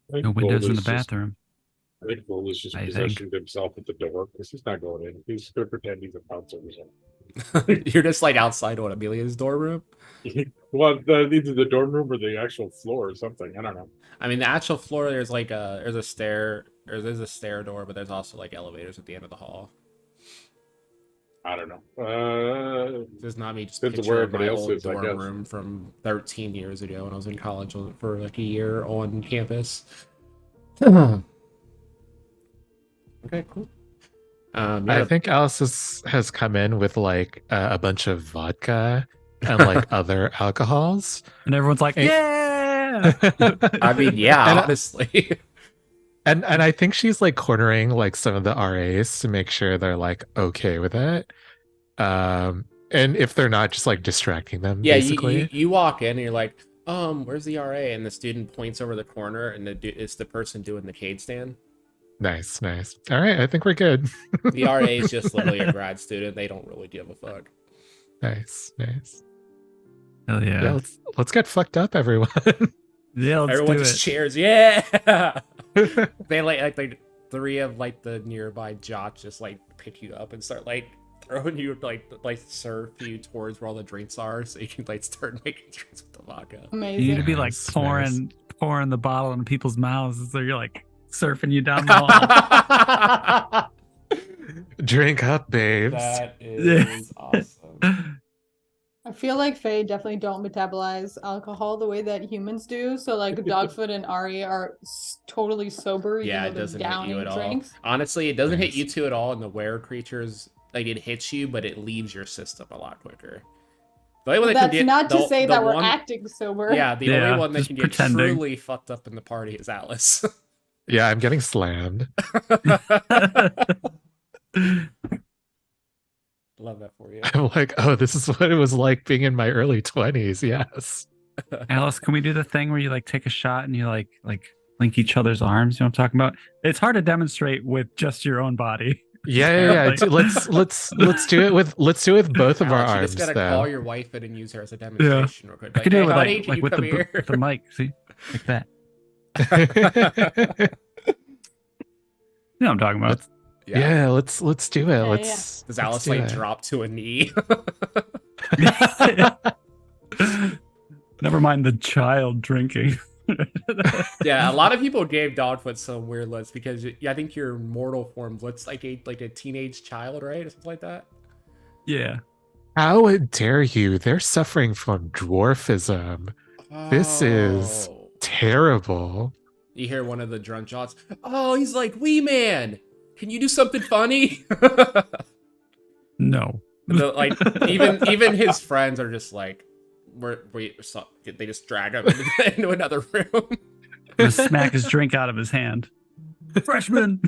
them. No windows in the bathroom. I think Vold is just I think. positioned himself at the door because he's not going in. He's going to pretend he's a bouncer or something. You're just like outside on Amelia's dorm room. Well, either the dorm room or the actual floor or something. I don't know. I mean, the actual floor, there's like there's a stair, or there's a stair door, but there's also like elevators at the end of the hall. I don't know. This is not me just Depends on where picturing my everybody else old is, I dorm guess. room from 13 years ago when I was in college for like a year on campus. Okay, cool. I Yeah, think Alice has come in with like a bunch of vodka and like other alcohols. And everyone's like, Hey. yeah. I mean, yeah, And- honestly. And I think she's like cornering like some of the RAs to make sure they're like okay with it. And if they're not, just like distracting them. Yeah, basically. you walk in and you're like, where's the RA? And the student points over the corner, and it's the person doing the cade stand. Nice. All right, I think we're good. The RA is just literally a grad student. They don't really give a fuck. Nice. Hell Yeah, yeah. let's get fucked up, everyone. Yeah, let's Everyone do just it. cheers. Yeah. They like three of like the nearby jocks just like pick you up and start like throwing you like serve you towards where all the drinks are, so you can like start making drinks with the vodka. You need Amazing. to be like Nice, pouring the bottle in people's mouths, so you're like surfing you down the hall. Drink up, babes. That is awesome. I feel like Fae definitely don't metabolize alcohol the way that humans do. So like Dogfoot and Ari are totally sober. Yeah, even it though doesn't they're hit you downing at all. drinks. Honestly, it doesn't hit Nice. you two at all in the were creatures. Like it hits you, but it leaves your system a lot quicker. The only one that That's can get not to the- say the that we're one- acting sober. Yeah, the Yeah, only one that just can get pretending. truly fucked up in the party is Alice. Yeah, I'm getting slammed. Love that for you. I'm like, oh, this is what it was like being in my early 20s. Yes. Alice, can we do the thing where you like take a shot and you like link each other's arms? You know what I'm talking about? It's hard to demonstrate with just your own body. Yeah. Apparently. Let's do it with both of our Alex, you arms. just gotta though. call your wife in and use her as a demonstration real quick. I could do "Hey, it with honey, can like you with come the here?" with the mic. See, like that. You know what I'm talking about? Yeah, let's do it. Yeah, Let's Does let's Alice do like it. drop to a knee? Never mind the child drinking. Yeah, a lot of people gave Dogfoot some weird looks because I think your mortal form looks like a teenage child, right, or something like that. Yeah. How dare you? They're suffering from dwarfism. This is Oh. terrible. You hear one of the drunk jocks. Oh, he's like, "Wee man, can you do something funny?" No. Like even his friends are just like, they just drag him into another room. Just smack his drink out of his hand. Freshman.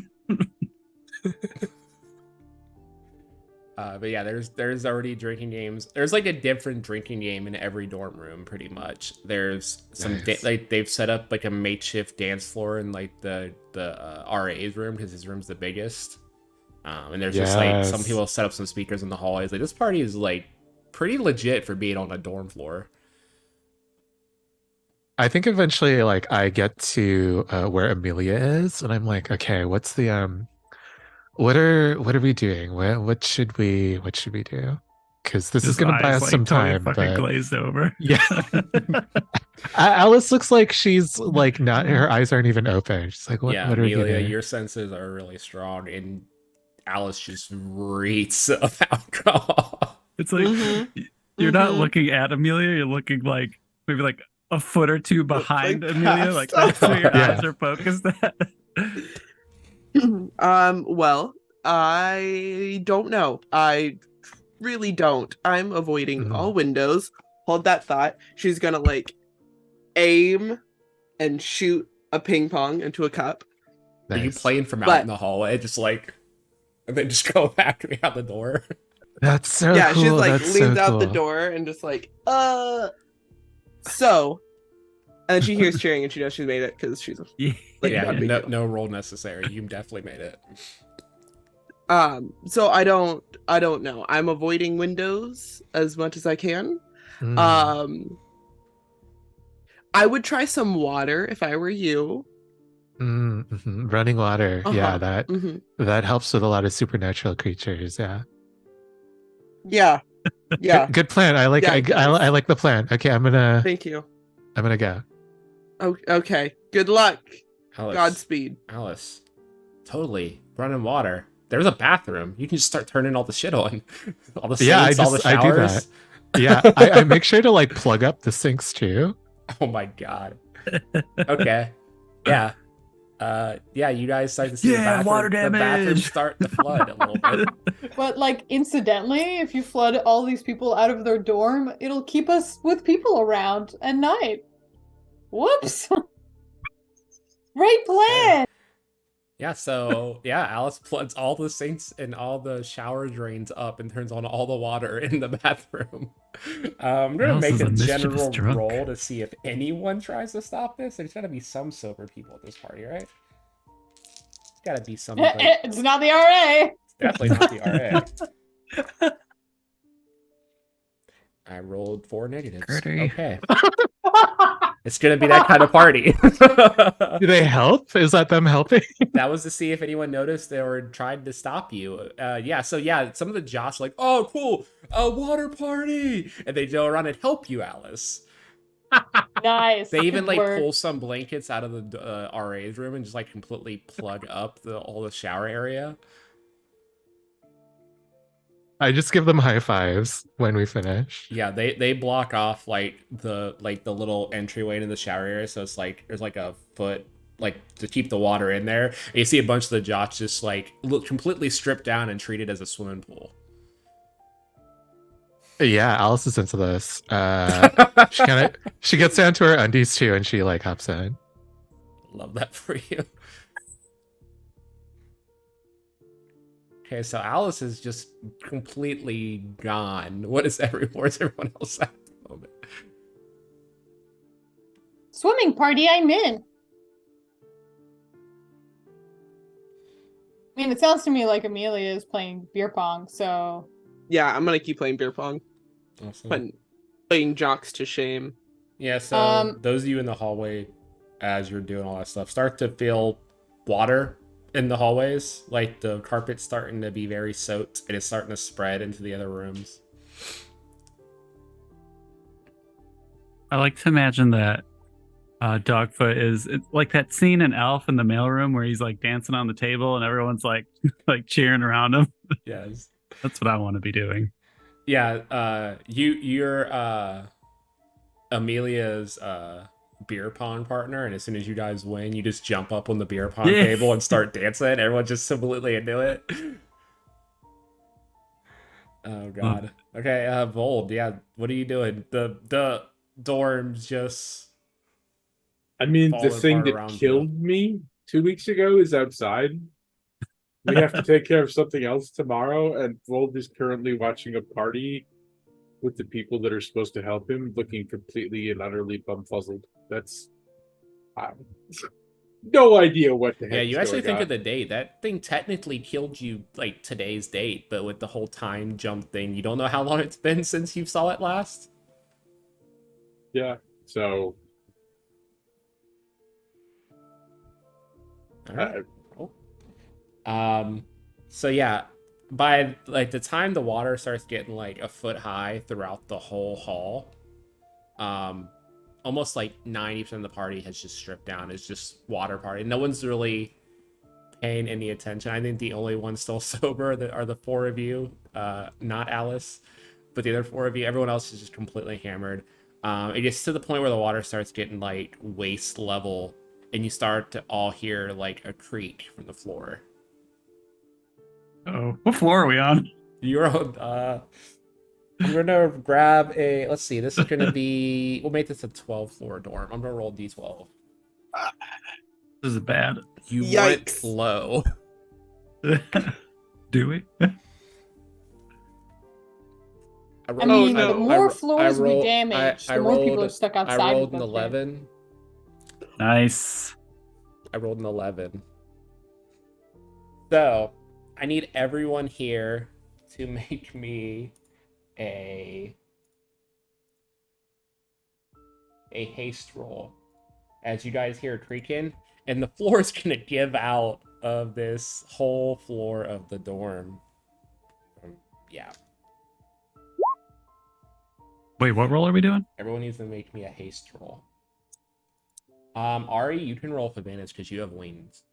But yeah, there's already drinking games. There's like a different drinking game in every dorm room, pretty much. There's some Nice. like they've set up like a makeshift dance floor in like the RA's room because his room's the biggest. And there's just like some Yes. people set up some speakers in the hallways. Like this party is like pretty legit for being on a dorm floor. I think eventually, like, I get to where Amelia is, and I'm like, okay, what's the what are we doing? What should we do? Because this is His gonna buy eyes us some totally time. fucking But glazed over. yeah, Alice looks like she's like not. Her eyes aren't even open. She's like, what? Yeah, What are we Amelia, getting? your senses are really strong, and Alice just reeks of alcohol. It's like Mhm. you're not Mhm. looking at Amelia, you're looking like maybe like a foot or two behind Like Amelia. Like past. that's where your Yeah. eyes are focused at. Well, I don't know. I really don't. I'm avoiding Mhm. all windows. Hold that thought. She's gonna like aim and shoot a ping pong into a cup. Are you Nice. playing from out But- in the hallway, just like, and then just go back out the door? That's so Yeah, cool. she's like That's leans so out the cool. door and just like, So, and then she hears cheering and she knows she's made it because she's Yeah. like, Yeah, not a big deal. no roll necessary. You definitely made it. So I don't know. I'm avoiding windows as much as I can. Mm, I would try some water if I were you. mhm. Running water. Yeah, Uh-huh. that helps with a lot of supernatural creatures. Yeah. Yeah. Yeah. Good plan. I like Yeah, it I does. like the plan. Okay, I'm gonna Thank you. go. Oh, okay. Good luck. Alice, Godspeed. Alice, totally running water. There's a bathroom. You can just start turning all the shit on, all the sinks, Yeah, all the I do showers. that. Yeah, I make sure to like plug up the sinks too. Oh my god. Okay. Yeah. Yeah, you guys start to see Yeah, the water bathroom damage. start to flood a little bit. But like incidentally, if you flood all these people out of their dorm, it'll keep us with people around at night. Whoops. Great plan. Yeah, so yeah, Alice floods all the sinks and all the shower drains up and turns on all the water in the bathroom. I'm gonna Alice make is a a mischievous general drunk. roll to see if anyone tries to stop this. There's gotta be some sober people at this party, right? There's gotta be some. Like, It's not the RA. definitely not the RA. I rolled 4 negatives. Gertie. Okay, it's gonna be that kind of party. Do they help? Is that them helping? That was to see if anyone noticed or tried to stop you. Yeah, so yeah, some of the jocks were like, oh, cool, a water party, and they go around and help you, Alice. Nice. They even Good like work. pull some blankets out of the RA's room and just like completely plug up all the shower area. I just give them high fives when we finish. Yeah, they block off like the little entryway to the shower area, so it's like there's like a foot like to keep the water in there. And you see a bunch of the jocks just like look completely stripped down and treated as a swimming pool. Yeah, Alice is into this. She gets down to her undies too, and she like hops in. Love that for you. Okay, so Alice is just completely gone. Where's everyone else at the moment? Swimming party, I'm in. I mean, it sounds to me like Amelia is playing beer pong, so Yeah, I'm gonna keep playing beer pong. Awesome. Putting jocks to shame. Yeah, so those of you in the hallway, as you're doing all that stuff, start to feel water in the hallways. Like the carpet's starting to be very soaked, and it's starting to spread into the other rooms. I like to imagine that Dogfoot is it's like that scene in Elf in the mailroom where he's like dancing on the table and everyone's like like cheering around him. Yes. That's what I want to be doing. Yeah, you're Amelia's beer pong partner, and as soon as you guys win, you just jump up on the beer pong Yeah. table and start dancing. Everyone's just completely into it. Oh god. Okay, Vold, yeah, what are you doing? The dorms just I mean, the falling thing apart that around you. killed me 2 weeks ago is outside. We have to take care of something else tomorrow, and Vold is currently watching a party with the people that are supposed to help him, looking completely and utterly bumfuzzled. That's no idea what the Yeah, heck you is actually going think on. of the date. That thing technically killed you like today's date, but with the whole time jump thing, you don't know how long it's been since you saw it last. Yeah, so All right. Cool. So yeah, by like the time the water starts getting like a foot high throughout the whole hall, um, almost like 90% of the party has just stripped down. It's just water party. No one's really paying any attention. I think the only ones still sober that are the four of you, not Alice, but the other four of you. Everyone else is just completely hammered. It gets to the point where the water starts getting like waist level, and you start to all hear like a creak from the floor. Oh, what floor are we on? You're on. I'm gonna grab a. Let's see. This is gonna be. We'll make this a 12 floor dorm. I'm gonna roll d12. This is bad. You Yikes. want low. Do we? I I mean, no. the more floors we roll- damage, I the more people rolled- are stuck I outside. rolled with an us, right? 11. Nice. I rolled an 11. So, I need everyone here to make me a haste roll. As you guys hear creaking, and the floor is gonna give out of this whole floor of the dorm. Yeah, Wait, what roll are we doing? everyone needs to make me a haste roll. Ari, you can roll with advantage because you have wings.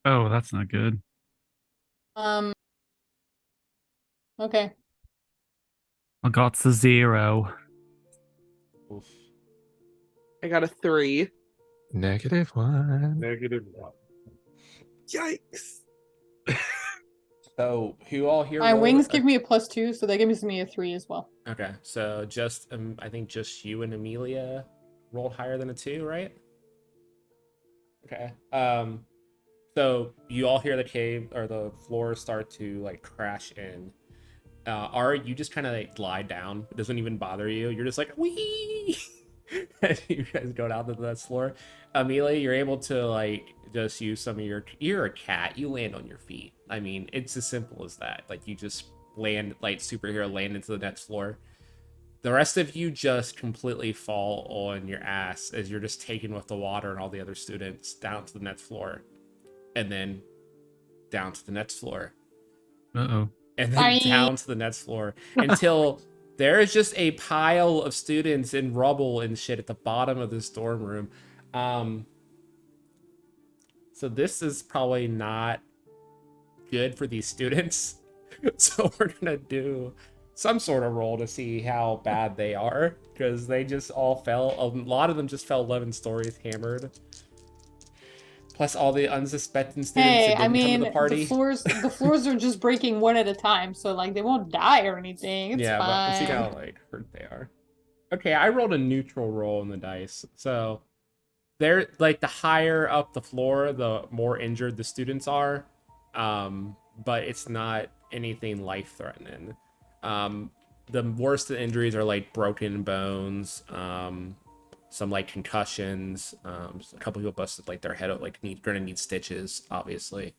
Oh, that's not good. Okay. I got the 0. Oof. I got a 3. -1. -1. Yikes. So who all here? My rolled wings a- give me a +2, so that gives me a 3 as well. Okay, so just I think just you and Amelia rolled higher than a 2, right? Okay. So you all hear the cave or the floor start to like crash in. Ari, you just kind of like lie down. It doesn't even bother you. You're just like wee. As you guys go down to the next floor. Amelia, you're able to like just use some of your. You're a cat. You land on your feet. I mean, it's as simple as that. Like you just land like superhero land into the next floor. The rest of you just completely fall on your ass as you're just taken with the water and all the other students down to the next floor, and then down to the next floor, Uh-oh. and then Bye. down to the next floor until there is just a pile of students in rubble and shit at the bottom of this dorm room. So this is probably not good for these students. So we're gonna do some sort of roll to see how bad they are, because they just all fell. A lot of them just fell 11 stories hammered. Plus all the unsuspecting students Hey, that I didn't come mean, to the party. the floors are just breaking one at a time, so like they won't die or anything. It's Yeah, but fine. see how like hurt they are. Okay, I rolled a neutral roll in the dice. So they're like the higher up the floor, the more injured the students are. But it's not anything life threatening. The worst of the injuries are like broken bones, some like concussions, a couple people busted like their head out, like gonna need stitches, obviously.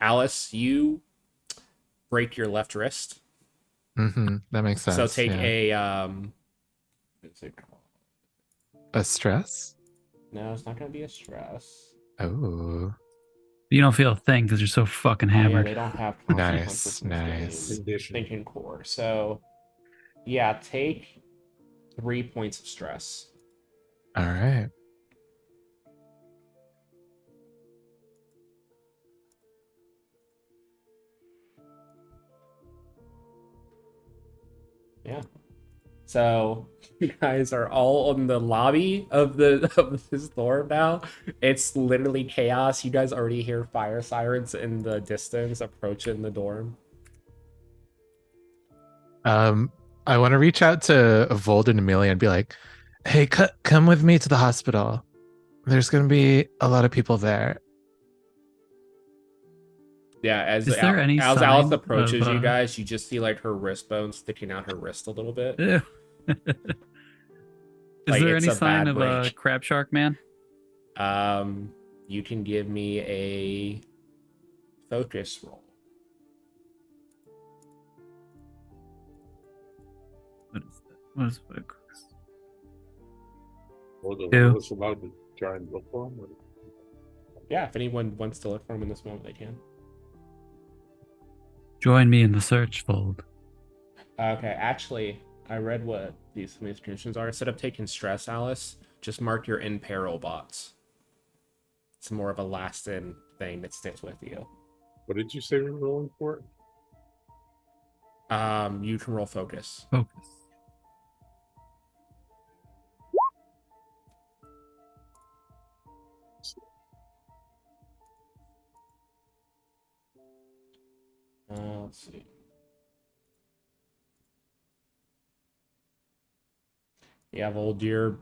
Alice, you break your left wrist. That makes sense. So take yeah. what's it called? A stress. No, it's not gonna be a stress. Oh, You don't feel a thing because you're so fucking Oh, yeah, hammered. they don't have Nice, consequences in this nice. game. Condition. Thinking core. So yeah, take 3 points of stress. all right. Yeah. So you guys are all in the lobby of this dorm now. It's literally chaos. You guys already hear fire sirens in the distance approaching the dorm. I want to reach out to Vold and Amelia and be like, "Hey, come with me to the hospital. There's going to be a lot of people there." Yeah, as Is there any as Alice sign approaches of, you guys, you just see like her wrist bone sticking out her wrist a little bit. Ew. Is Like, there it's any a sign bad of a break. crab shark man? You can give me a focus roll. What is that? What is focus? Was Ew. us allowed to try and look for him? Or... Yeah, if anyone wants to look for him in this moment, they can. Join me in the search, Vold. Okay, actually, I read what some of these conditions are. Instead of taking stress, Alice, just mark your in peril bots. It's more of a lasting thing that sticks with you. What did you say we were rolling for? You can roll focus. Focus. Let's see. Yeah, Vold, you're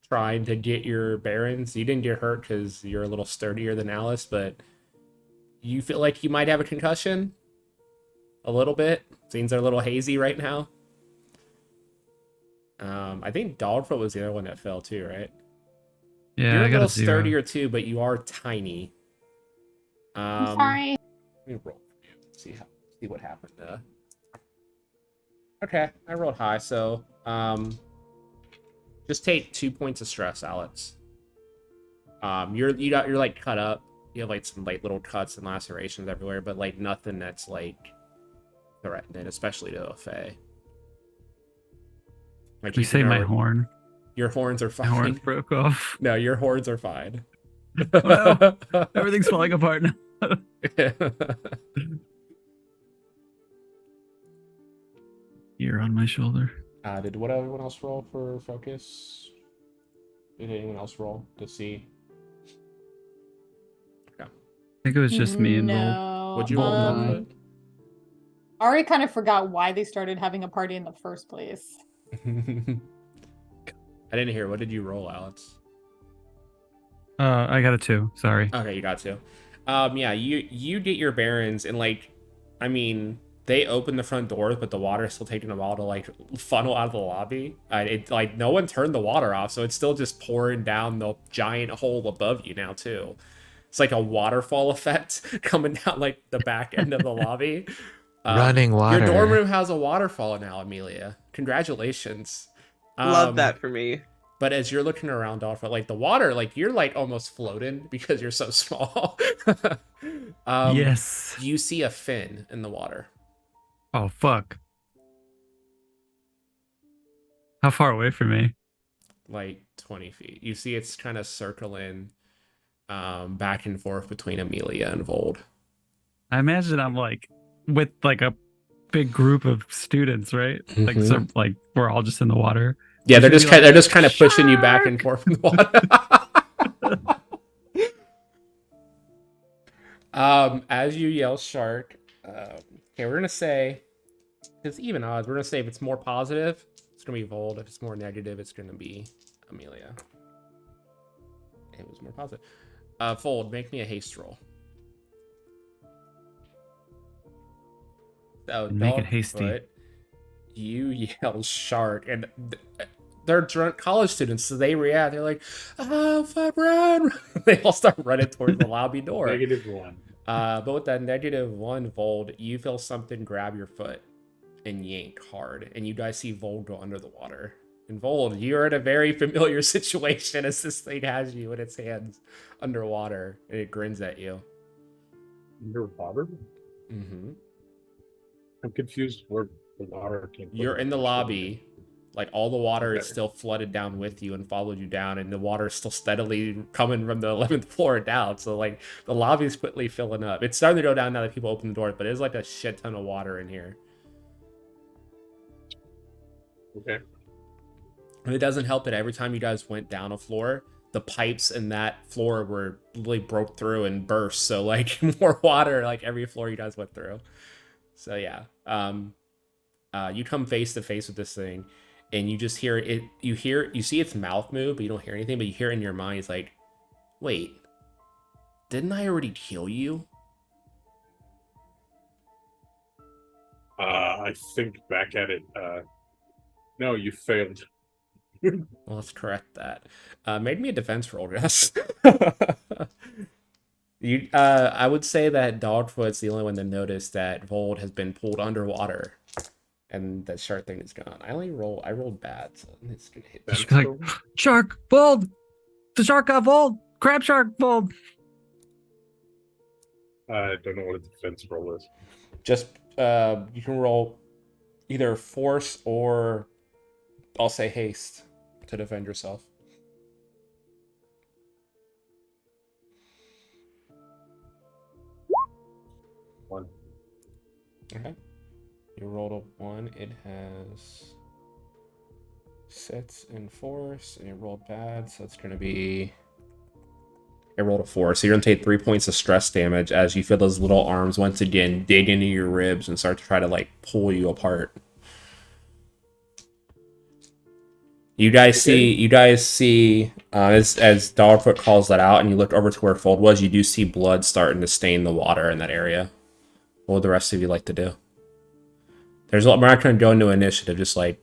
trying to get your bearings. You didn't get hurt because you're a little sturdier than Alice, but you feel like you might have a concussion? A little bit? Things are a little hazy right now. I think Dogfoot was the other one that fell too, right? Yeah, You're I a got little a 0. sturdier too, but you are tiny. I'm sorry. Let me roll for you. See what happened. Okay, I rolled high, so just take 2 points of stress, Alex. You're like cut up. You have like some like little cuts and lacerations everywhere, but like nothing that's like threatening, especially to a fae. Like You say my horn? Your horns are My horn fine. broke off. No, your horns are fine. Wow, everything's falling apart now. You're on my shoulder. Did what everyone else roll for focus? Did anyone else roll to see? Okay. I think it was just me and Vold. No. Would you roll, Dogfoot? Ari kind of forgot why they started having a party in the first place. I didn't hear. What did you roll, Alex? I got a 2. Sorry. Okay, you got to. Yeah, you get your bearings, and like, I mean, they open the front doors, but the water is still taking a while to like funnel out of the lobby. It like no one turned the water off, so it's still just pouring down the giant hole above you now too. It's like a waterfall effect coming down like the back end of the lobby. Running water. Your dorm room has a waterfall now, Amelia. Congratulations. Love that for me. But as you're looking around, Dogfoot, like the water, like you're like almost floating because you're so small. Yes. You see a fin in the water. Oh, fuck. How far away from me? Like 20 feet. You see it's kind of circling back and forth between Amelia and Vold. I imagine I'm like with like a big group of students, right? Like so, like we're all just in the water. Yeah, You they're should just be like, they're just kind of pushing you back and forth in the water. As you yell shark, okay, we're gonna say it's even odds. We're gonna say if it's more positive, it's gonna be Vold. If it's more negative, it's gonna be Amelia. It was more positive. Vold, make me a haste roll. So Make it hasty. Dogfoot, you yell shark, and they're drunk college students, so they react. They're like, "Oh, fuck, run!" They all start running towards the lobby door. -1. But with that -1 Vold, you feel something grab your foot and yank hard, and you guys see Vold go under the water. And Vold, you're in a very familiar situation as this thing has you in its hands underwater, and it grins at you. Underwater? Mm-hmm. I'm confused where the water came from. You're in the lobby. Like all the water is Okay. still flooded down with you and followed you down, and the water is still steadily coming from the 11th floor down. So like the lobby is quickly filling up. It's starting to go down now that people open the doors, but it's like a shit ton of water in here. Okay. And it doesn't help that every time you guys went down a floor, the pipes in that floor were really broke through and burst. So like more water like every floor you guys went through. So yeah. You come face to face with this thing and you just hear it. You see its mouth move, but you don't hear anything, but you hear it in your mind. It's like, wait, didn't I already kill you? I think back at it. No, you failed. Well, let's correct that. Made me a defense roll, guys. I would say that Dogfoot's the only one that noticed that Vold has been pulled underwater, and that shark thing is gone. I rolled bad, so it's gonna hit. Then She's like, shark, Vold! The shark got Vold! Crab shark, Vold! I don't know what a defense roll is. Just you can roll either force or I'll say haste to defend yourself. One. Okay. You rolled a 1. It has sets and force, and it rolled bad, so it's going to be. It rolled a 4, so you're going to take 3 points of stress damage as you feel those little arms once again dig into your ribs and start to try to like pull you apart. You guys see, as Dogfoot calls that out, and you look over to where Fold was. You do see blood starting to stain the water in that area. What would the rest of you like to do? We're not going to go into initiative. Just like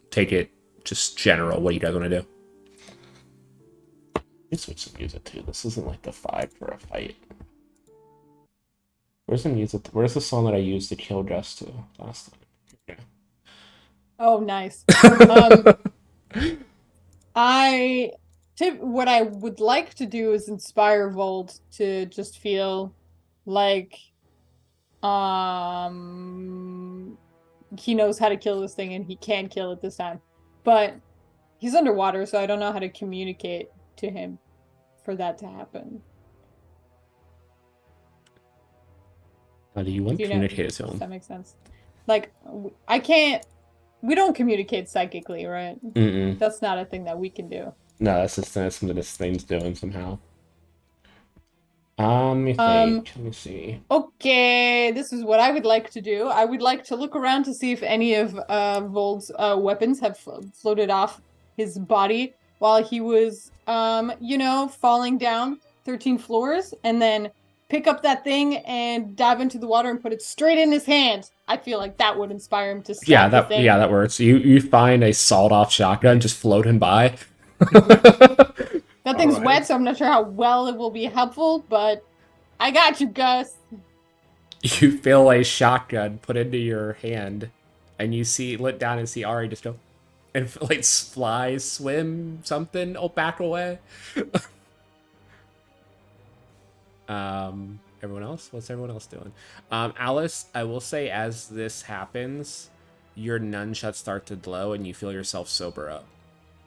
take it, just general. What do you guys want to do? Let's switch some music too. This isn't like the 5 for a fight. Where's the music? Where's the song that I used to kill Jess to last time? Okay. Oh, nice. What I would like to do is inspire Vold to just feel like he knows how to kill this thing and he can kill it this time. But he's underwater, so I don't know how to communicate to him for that to happen. How do you want to communicate to Does him? that make sense? Like, we don't communicate psychically, right? Mm-mm. That's not a thing that we can do. No, that's something this thing's doing somehow. Let me think. Let me see. Okay, this is what I would like to do. I would like to look around to see if any of Vold's weapons have floated off his body while he was, falling down 13 floors, and then pick up that thing and dive into the water and put it straight in his hand. I feel like that would inspire him to stab the thing. Yeah, that works. You find a sawed-off shotgun just floating by. That thing's wet, so I'm not sure how well it will be helpful, but I got you, Gus. You feel a shotgun put into your hand, and you see look down and see Ari just go and like fly, swim, something, back away. Everyone else? What's everyone else doing? Alice, I will say as this happens, your nunchucks start to glow and you feel yourself sober up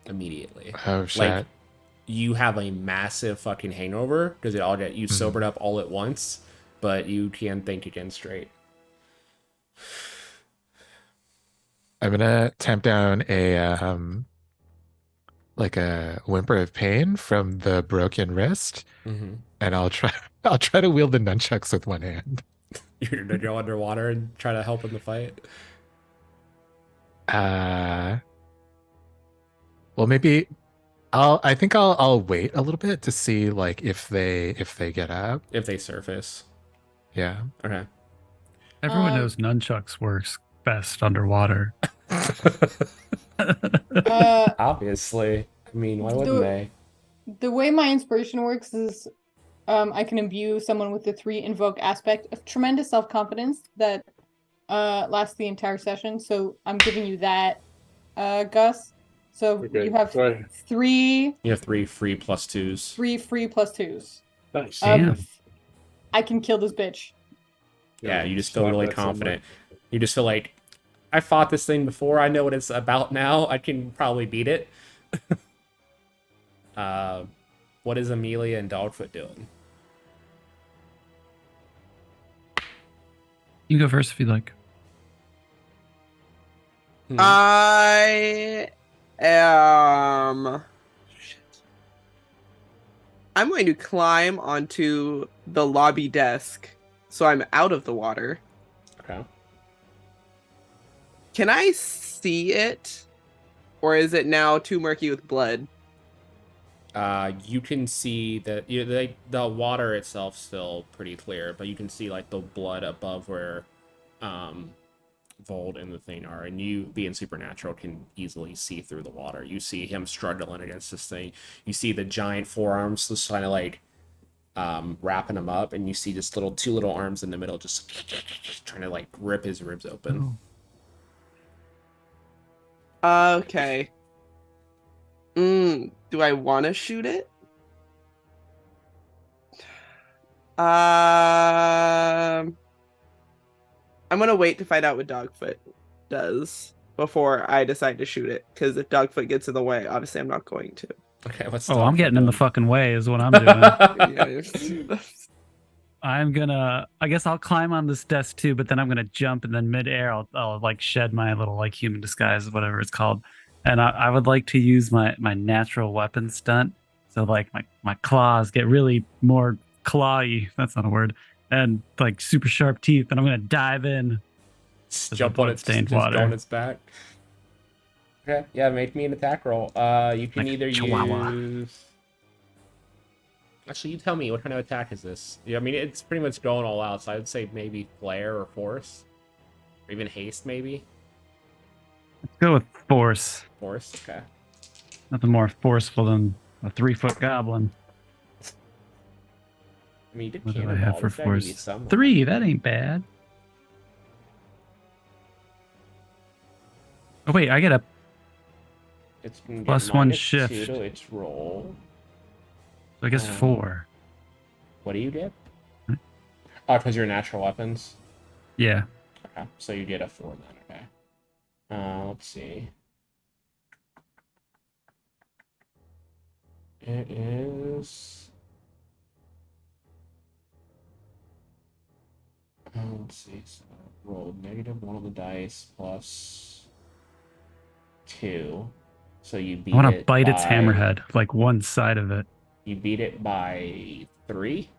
immediately. Oh shit. Like you have a massive fucking hangover because you sobered up all at once, but you can think again straight. I'm gonna tamp down a like a whimper of pain from the broken wrist, and I'll try to wield the nunchucks with one hand. You're gonna go underwater and try to help in the fight. Well, maybe I think I'll wait a little bit to see like if they get up. If they surface. Yeah. Okay. Everyone knows nunchucks works best underwater. Obviously. I mean, why wouldn't they? The way my inspiration works is I can imbue someone with the 3 invoke aspect of tremendous self-confidence that lasts the entire session. So I'm giving you that, Gus. So Okay, you have 3. You have 3 free +2s. 3 free +2s. Nice. Damn. I can kill this bitch. Yeah, you just feel slap really that someone. confident. You just feel like, I fought this thing before. I know what it's about now. I can probably beat it. What is Amelia and Dogfoot doing? You can go first if you'd like. I am. Shit. I'm going to climb onto the lobby desk so I'm out of the water. Okay. Can I see it? Or is it now too murky with blood? You can see that the water itself still pretty clear, but you can see like the blood above where Vold and the thing are, and you being supernatural can easily see through the water. You see him struggling against this thing. You see the giant forearms just kind of like wrapping him up, and you see just two little arms in the middle just trying to like rip his ribs open. Okay. Do I want to shoot it? I'm gonna wait to find out what Dogfoot does before I decide to shoot it. Because if Dogfoot gets in the way, obviously I'm not going to. Okay, what's I'm getting in the doing? fucking way is what I'm doing. Yeah. I'm gonna, I guess I'll climb on this desk too, but then I'm gonna jump and then midair I'll like shed my little like human disguise, whatever it's called. And I would like to use my natural weapon stunt. So like my claws get really more clawy, that's not a word, and like super sharp teeth, and I'm gonna dive in. Just jump on its blood-stained just water. go on its back. Okay, yeah, make me an attack roll. You can Like either Chihuahua. use. Actually, you tell me, what kind of attack is this? Yeah, I mean, it's pretty much going all out, so I would say maybe Flare or Force. Or even Haste, maybe? Let's go with force. Force, okay. Nothing more forceful than a 3-foot goblin. I mean, you did What do I Cannonball. have for There's gotta be force? some. 3, that ain't bad. Oh wait, I get a It's gonna get plus one -2 shift. to its roll. So I guess 4. What do you get? Hmm? Oh, because you're natural weapons? Yeah. Okay, so you get a 4 then, okay. Let's see. It is... let's see, so roll -1 on the dice plus 2. So you beat I want it to bite its by- hammerhead, like one side of it. You beat it by 3.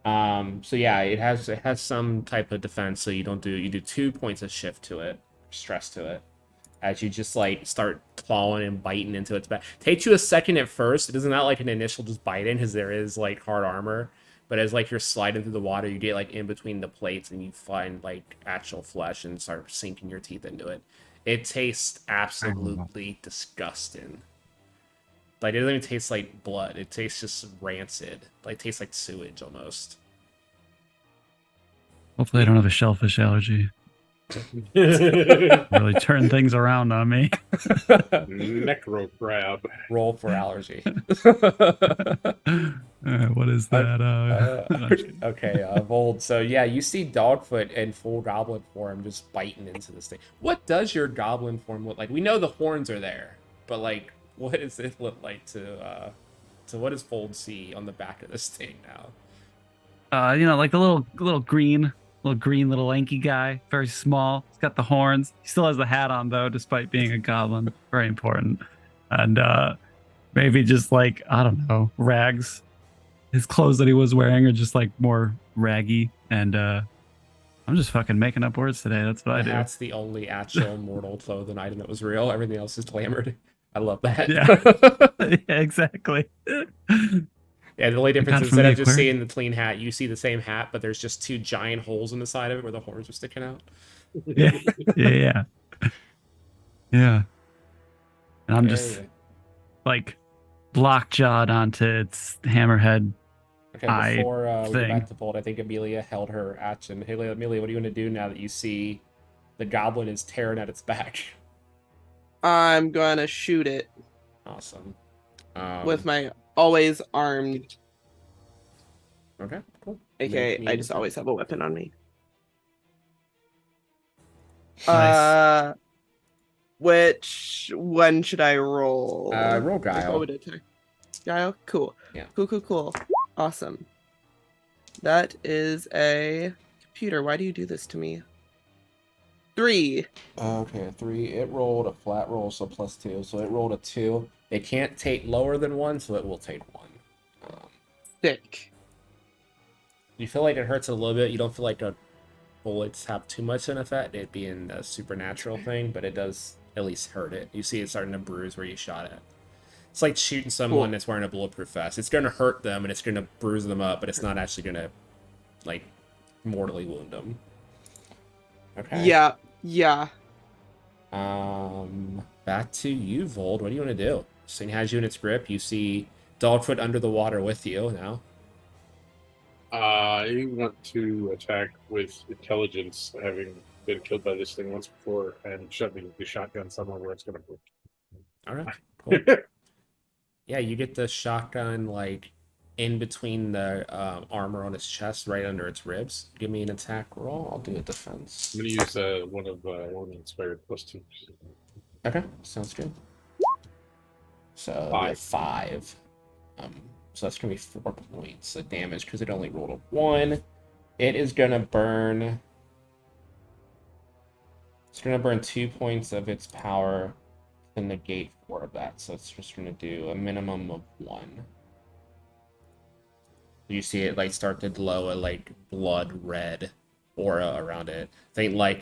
So yeah, it has some type of defense, so you do 2 points of shift to it, stress to it, as you just like start clawing and biting into its back. Takes you a second at first. It isn't not like an initial just bite in, because there is like hard armor, but as like you're sliding through the water, you get like in between the plates and you find like actual flesh and start sinking your teeth into it. It tastes absolutely disgusting. Like, it doesn't even taste like blood. It tastes just rancid. Like, it tastes like sewage almost. Hopefully I don't have a shellfish allergy. Really turn things around on me. Necro crab. Roll for allergy. What is that? Okay, Vold. So, yeah, you see Dogfoot in full goblin form just biting into this thing. What does your goblin form look like? We know the horns are there, but, like, what does it look like to what does Vold see on the back of this thing now? Like the little green little lanky guy, very small. He's got the horns. He still has the hat on though, despite being a goblin. Very important. And maybe just like, I don't know, rags. His clothes that he was wearing are just like more raggy. And I'm just fucking making up words today. That's what I do. That's the only actual mortal clothing item that was real. Everything else is glamored. I love that. Yeah. Yeah, exactly. Yeah, the only difference is from instead the of just aquarium. seeing the clean hat, you see the same hat, but there's just 2 giant holes in the side of it where the horns are sticking out. Yeah. Yeah. Yeah. And I'm just Okay. like lockjawed onto its hammerhead. Okay, before we get thing. back to Vold, I think Amelia held her action. Hey, Amelia, what are you going to do now that you see the goblin is tearing at its back? I'm gonna shoot it Awesome. with my always armed. Okay, cool. AKA, Make me I an just attack. always have a weapon on me. Nice. Which one should I roll? Roll Like, Guile. what would it take? Guile? Cool. Yeah. Cool. Awesome. That is a computer. Why do you do this to me? 3. Okay, 3. It rolled a flat roll, so +2. So it rolled a 2. It can't take lower than 1, so it will take 1. Sick. You feel like it hurts a little bit. You don't feel like the bullets have too much an effect, it being a supernatural thing, but it does at least hurt it. You see it starting to bruise where you shot it. It's like shooting someone Cool. that's wearing a bulletproof vest. It's going to hurt them and it's going to bruise them up, but it's not actually going to, like, mortally wound them. Okay. Yeah. Back to you, Vold. What do you want to do? This thing has you in its grip. You see Dogfoot under the water with you now. I want to attack with intelligence, having been killed by this thing once before, and shoving the shotgun somewhere where it's going to All right, cool. Yeah, you get the shotgun like in between the armor on its chest, right under its ribs. Give me an attack roll. I'll do a defense. I'm going to use one inspired +2. Okay, sounds good. So 5. 5. So that's gonna be 4 points of damage because it only rolled a 1. It is gonna burn. It's gonna burn 2 points of its power to negate 4 of that. So it's just gonna do a minimum of 1. You see it like start to glow a like blood red aura around it. Think like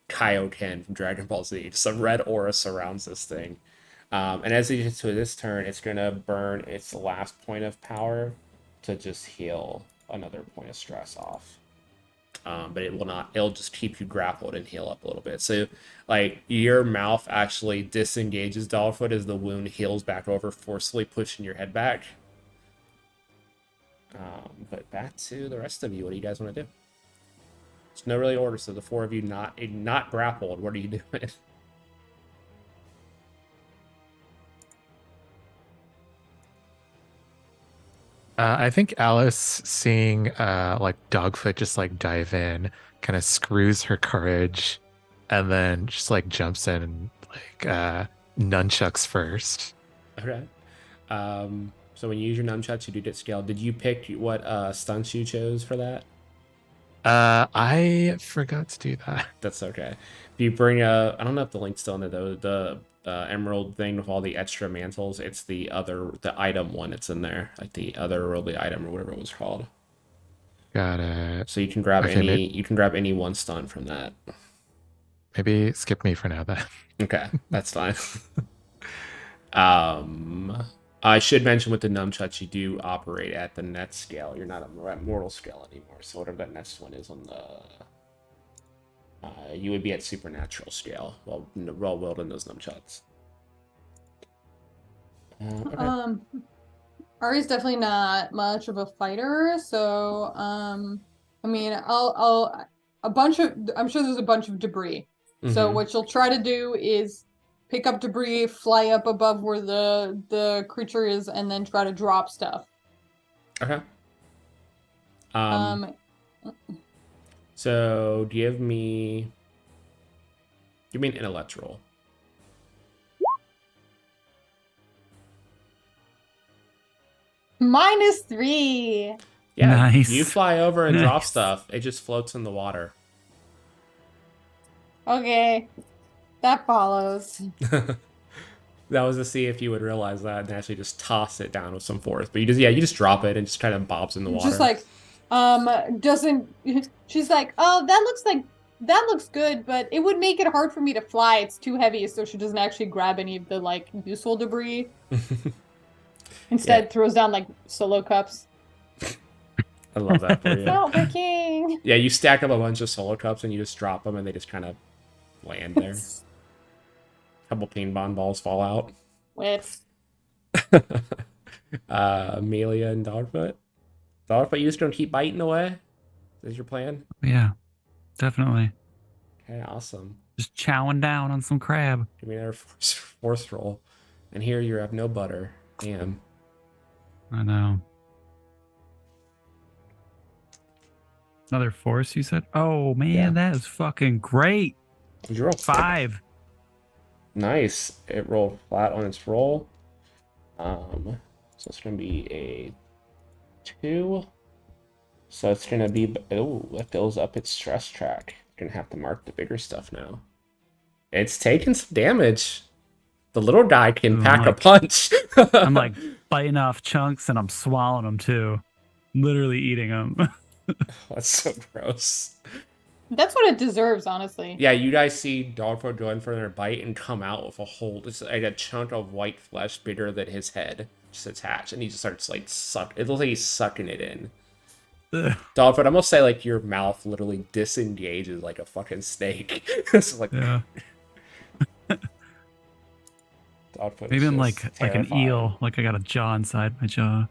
Kaioken from Dragon Ball Z. Just a red aura surrounds this thing. And as it gets to this turn, it's going to burn its last point of power to just heal another point of stress off. But it will not, it'll just keep you grappled and heal up a little bit. So, like, your mouth actually disengages Dogfoot as the wound heals back over, forcefully pushing your head back. But back to the rest of you. What do you guys want to do? There's no really order, so the 4 of you not grappled. What are you doing? I think Alice, seeing like Dogfoot just like dive in, kind of screws her courage, and then just like jumps in and like nunchucks first. Okay. So when you use your nunchucks, you do get scaled. Did you pick what stunts you chose for that? I forgot to do that. That's okay. If you bring I don't know if the link's still in there though. The emerald thing with all the extra mantles, it's the item one. It's in there, like the otherworldly item or whatever it was called. Got it. So you can grab Okay, you can grab any one stunt from that. Maybe skip me for now then. Okay, that's fine. I should mention with the nunchucks, you do operate at the net scale. You're not at mortal scale anymore. So whatever that next one is on the, you would be at supernatural scale while wielding those nunchucks. Okay. Ari's definitely not much of a fighter, so I mean, I'm sure there's a bunch of debris. So what you'll try to do is pick up debris, fly up above where the creature is, and then try to drop stuff. Okay. So give me an intellect roll. -3. Yeah, Nice. you fly over and drop Nice. stuff. It just floats in the water. Okay, that follows. That was to see if you would realize that and actually just toss it down with some force. But you just drop it and just kind of bobs in the water. Just like, doesn't. She's like, oh, that looks good, but it would make it hard for me to fly. It's too heavy, so she doesn't actually grab any of the like useful debris. Instead, throws down like solo cups. I love that for you. Not working. Yeah, you stack up a bunch of solo cups and you just drop them and they just kind of land there. A couple ping pong balls fall out. With Amelia and Dogfoot. Dogfoot, you just gonna keep biting away? Is your plan? Yeah, definitely. Okay, awesome. Just chowing down on some crab. Give me another force roll. And here you have no butter. Damn. I know. Another force, you said? Oh man, Yeah. that is fucking great. Did you roll? 5. Nice. It rolled flat on its roll. So it's gonna be a 2. So it's gonna be it fills up its stress track. Gonna have to mark the bigger stuff now. It's taking some damage. The little guy can Ooh, pack a punch. I'm like biting off chunks and I'm swallowing them too. Literally eating them. That's so gross. That's what it deserves, honestly. Yeah, you guys see Dogfoot go in for their bite and come out with a whole, it's like a chunk of white flesh bigger than his head, just attached, and he just starts like it looks like he's sucking it in. Dogfoot, I'm gonna say like your mouth literally disengages like a fucking snake. It's like, Yeah. Dogfoot Maybe is I'm just like an terrifying. eel. Like I got a jaw inside my jaw.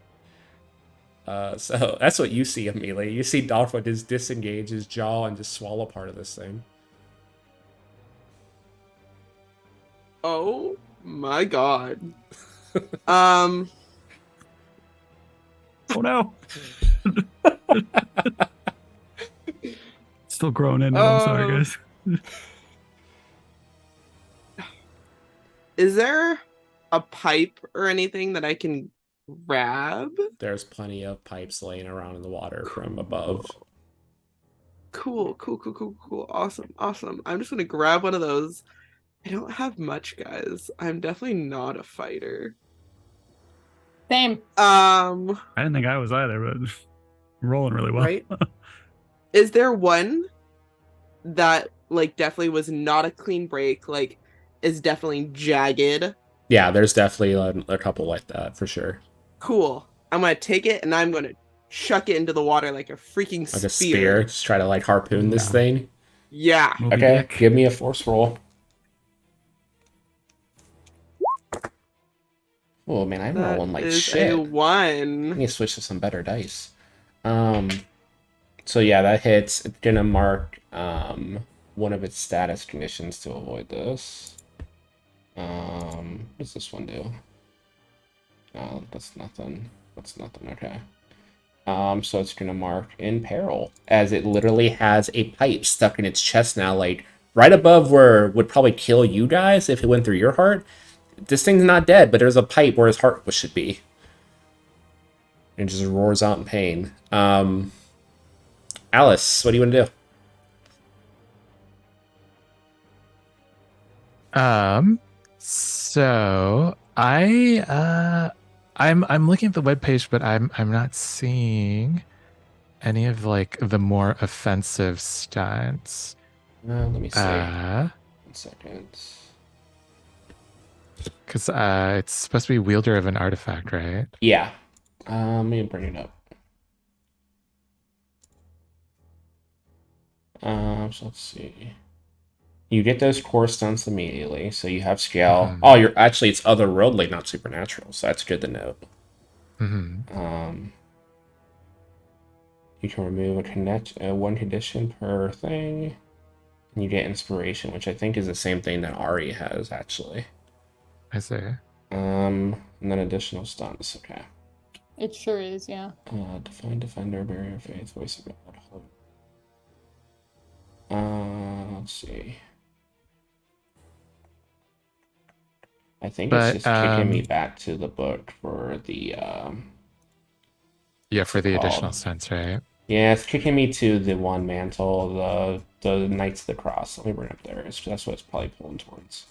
So that's what you see, Amelia. You see Dogfoot just disengage his jaw and just swallow part of this thing. Oh my god. Oh no. Still growing into it. I'm sorry, guys. Is there a pipe or anything that I can grab? There's plenty of pipes laying around in the water from above. Cool. Awesome. I'm just gonna grab one of those. I don't have much, guys. I'm definitely not a fighter. Same. I didn't think I was either, but I'm rolling really well. Right? Is there one that like definitely was not a clean break, like is definitely jagged? Yeah, there's definitely a couple like that for sure. Cool. I'm gonna take it and I'm gonna chuck it into the water like a freaking Like a spear, just try to like harpoon this Yeah. thing. Yeah. Moby Okay, Dick. give me a force roll. Oh man, I'm That rolling like is shit. a I 1. need to switch to some better dice. So yeah, that hits. It's gonna mark one of its status conditions to avoid this. What does this one do? Oh, that's nothing. That's nothing. Okay. So it's gonna mark in peril as it literally has a pipe stuck in its chest now, like right above where would probably kill you guys if it went through your heart. This thing's not dead, but there's a pipe where his heart should be. And just roars out in pain. Alice, what do you want to do? So I'm looking at the webpage, but I'm not seeing any of like the more offensive stunts. Let me see. 1 second. Because it's supposed to be wielder of an artifact, right? Yeah. Let me bring it up. So let's see. You get those core stunts immediately, so you have scale. Mhm. Oh, you're actually it's otherworldly, not supernatural, so that's good to note. Mm-hmm. You can remove one condition per thing, and you get inspiration, which I think is the same thing that Ari has actually. I see. And then additional stunts. Okay. It sure is, yeah. Define defender, barrier of faith, voice of God. Let's see. I think it's just kicking me back to the book for the for the additional called? stunts, right? Yeah, it's kicking me to the one mantle, the Knights of the Cross. Let me bring it up there. That's what it's probably pulling towards.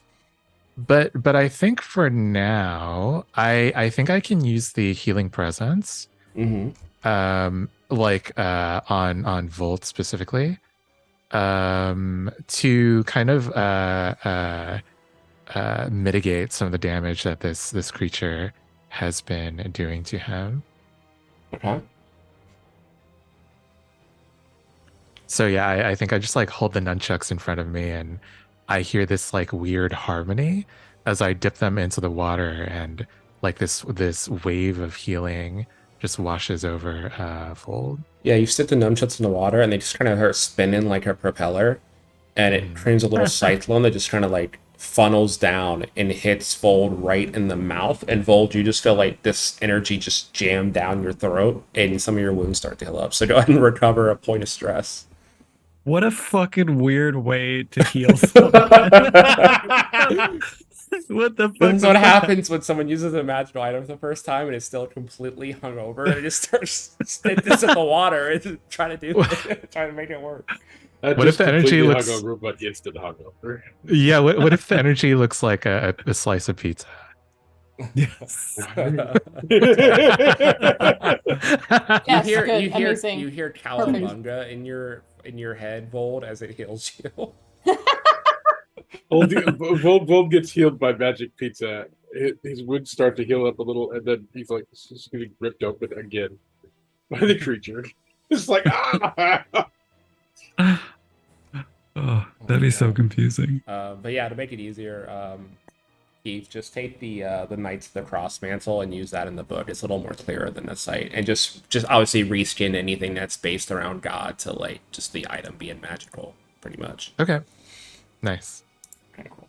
But I think for now, I think I can use the healing presence. Mm-hmm. Like on Vold specifically. To kind of mitigate some of the damage that this creature has been doing to him. Okay. So yeah, I think I just like hold the nunchucks in front of me and I hear this like weird harmony as I dip them into the water, and like this wave of healing just washes over Vold. Yeah, you stick the nunchucks in the water, and they just kind of start spinning like a propeller, and it creates a little cyclone that just kind of like funnels down and hits Vold right in the mouth. And Vold, you just feel like this energy just jammed down your throat, and some of your wounds start to heal up. So go ahead and recover a point of stress. What a fucking weird way to heal someone. What the fuck? This is was what that? happens when someone uses a magical item for the first time and it's still completely hungover and it just starts sticking in the water and trying to make it work. What if the energy completely looks? hungover, but instant hungover? Yeah. What if the energy looks like a slice of pizza? Yes. Yes, good, amazing. You hear Cowabunga in your head, Vold, as it heals you. Vold gets healed by magic pizza. His wounds start to heal up a little, and then he's like, "This is getting ripped open again by the creature." It's like, ah! Oh, that'd be so confusing. But yeah, to make it easier, Keith, just take the Knights of the Cross mantle and use that in the book. It's a little more clearer than the site, and just obviously reskin anything that's based around God to like just the item being magical, pretty much. Okay. Nice. Kind of cool.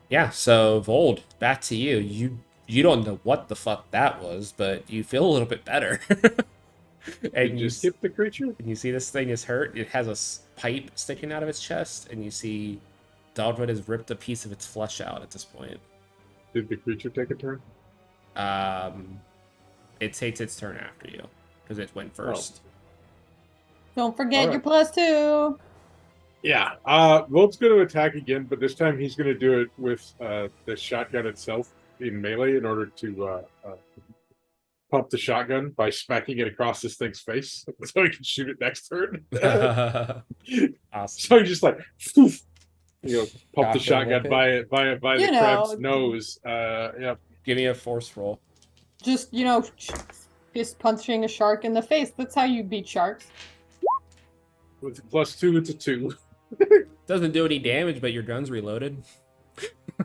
Yeah. So Vold, back to you. You don't know what the fuck that was, but you feel a little bit better. And you just hit the creature. And you see this thing is hurt. It has a pipe sticking out of its chest, and you see Dogfoot has ripped a piece of its flesh out at this point. Did the creature take a turn? It takes its turn after you because it went first. Don't forget your Alright. +2. Yeah. Vold's going to attack again, but this time he's going to do it with the shotgun itself in melee in order to pump the shotgun by smacking it across this thing's face so he can shoot it next turn. Awesome. So he just like, poof, pump Gotcha, the shotgun by the crab's nose. Yeah. Give me a force roll. Just, just punching a shark in the face. That's how you beat sharks. With +2, it's a 2. Doesn't do any damage, but your gun's reloaded.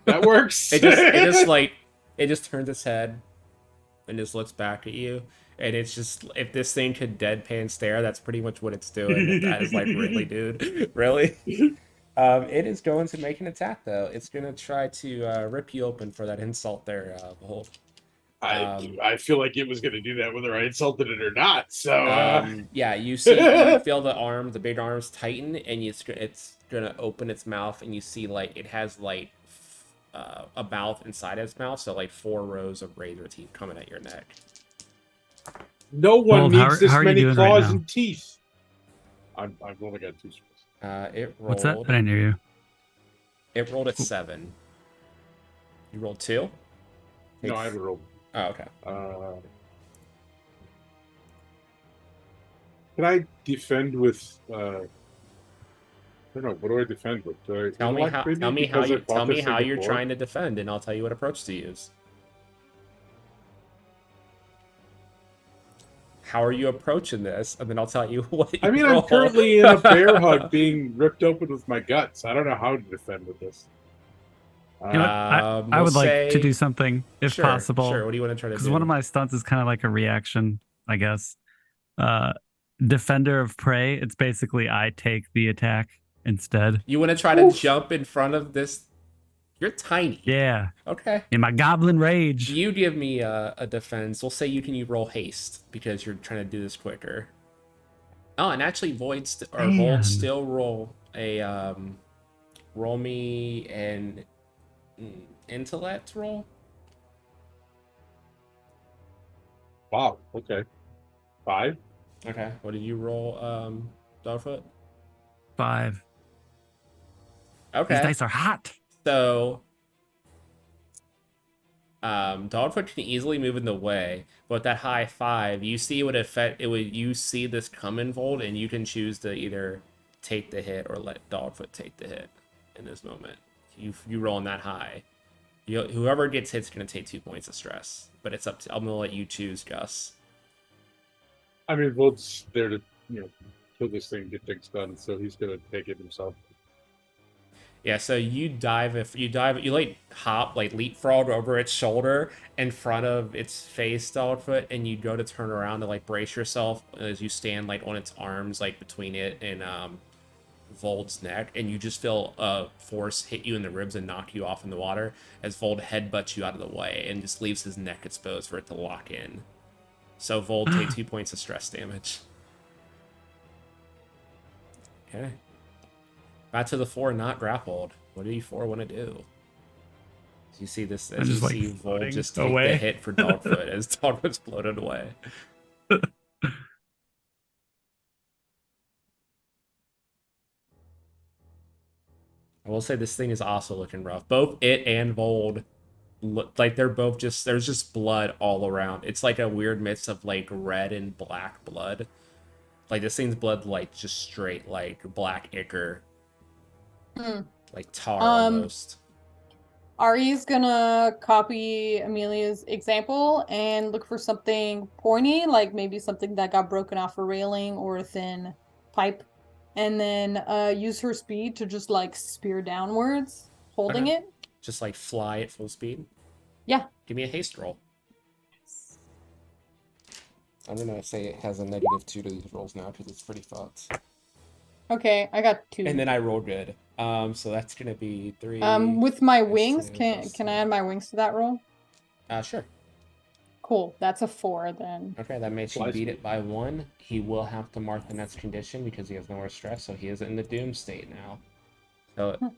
That works. It just turns its head and just looks back at you. And it's just, if this thing could deadpan stare, that's pretty much what it's doing. That is like, really, dude? Really? It is going to make an attack, though. It's going to try to rip you open for that insult there, Vold. I feel like it was going to do that whether I insulted it or not. So yeah, you feel the big arms tighten, and it's going to open its mouth, and you see like it has like a mouth inside its mouth, so like 4 rows of razor teeth coming at your neck. No one Vold, needs this how are you many doing claws right now? and teeth. I've only got 2 spells. It rolled. What's that? I didn't hear you. It rolled at 7. You rolled 2? No, I haven't rolled. Oh, okay. Can I defend with? I don't know. What do I defend with? Tell me how you're trying to defend, and I'll tell you what approach to use. How are you approaching this? And then I'll tell you what you I'm roll. currently in a bear hug being ripped open with my guts. I don't know how to defend with this. You know what? I We'll would like to say- do something if Sure, possible. Sure, what do you want to try to do? Because one of my stunts is kind of like a reaction, I guess. Defender of prey. It's basically I take the attack instead. You want to try to jump in front of this? You're tiny. Yeah. Okay. In my goblin rage. You give me a defense. We'll say you roll haste because you're trying to do this quicker. Oh, and actually, Vold still roll a roll me an intellect roll. Wow. Okay. 5. Okay. What did you roll, Dogfoot? 5. Okay. These dice are hot. So, Dogfoot can easily move in the way, but that high 5, you see what effect it would. You see this coming, Vold, and you can choose to either take the hit or let Dogfoot take the hit in this moment. You rolling that high. Whoever gets hit's gonna take 2 points of stress, but it's up to. I'm gonna let you choose, Gus. I mean, Vold's there to kill this thing, get things done, so he's gonna take it himself. Yeah, so you leapfrog over its shoulder in front of its face, Dogfoot, and you go to turn around to like brace yourself as you stand like on its arms, like between it and Vold's neck, and you just feel a force hit you in the ribs and knock you off in the water as Vold headbutts you out of the way and just leaves his neck exposed for it to lock in. So Vold take 2 points of stress damage. Okay. Back to the 4 not grappled. What do you 4 want to do? You see this as you see Vold just take the hit for Dogfoot as Dogfoot's floated away. I will say this thing is also looking rough. Both it and Vold look like they're both just there's just blood all around. It's like a weird mix of like red and black blood. Like this thing's blood like just straight like black ichor. Hmm. Like tar Um, almost. Ari's gonna copy Amelia's example and look for something pointy, like maybe something that got broken off a railing or a thin pipe, and then use her speed to just like spear downwards, holding Okay. it. Just like fly at full speed. Yeah. Give me a haste roll. I'm gonna say it has a -2 to these rolls now because it's pretty fucked. Okay, I got 2. And then I roll good. So that's gonna be 3. With my plus wings, 2 can plus can I 2. add my wings to that roll? Sure. Cool. That's a 4 then. Okay, that makes you Fly beat speed. it by 1. He will have to mark the next condition because he has no more stress, so he is in the doom state now. So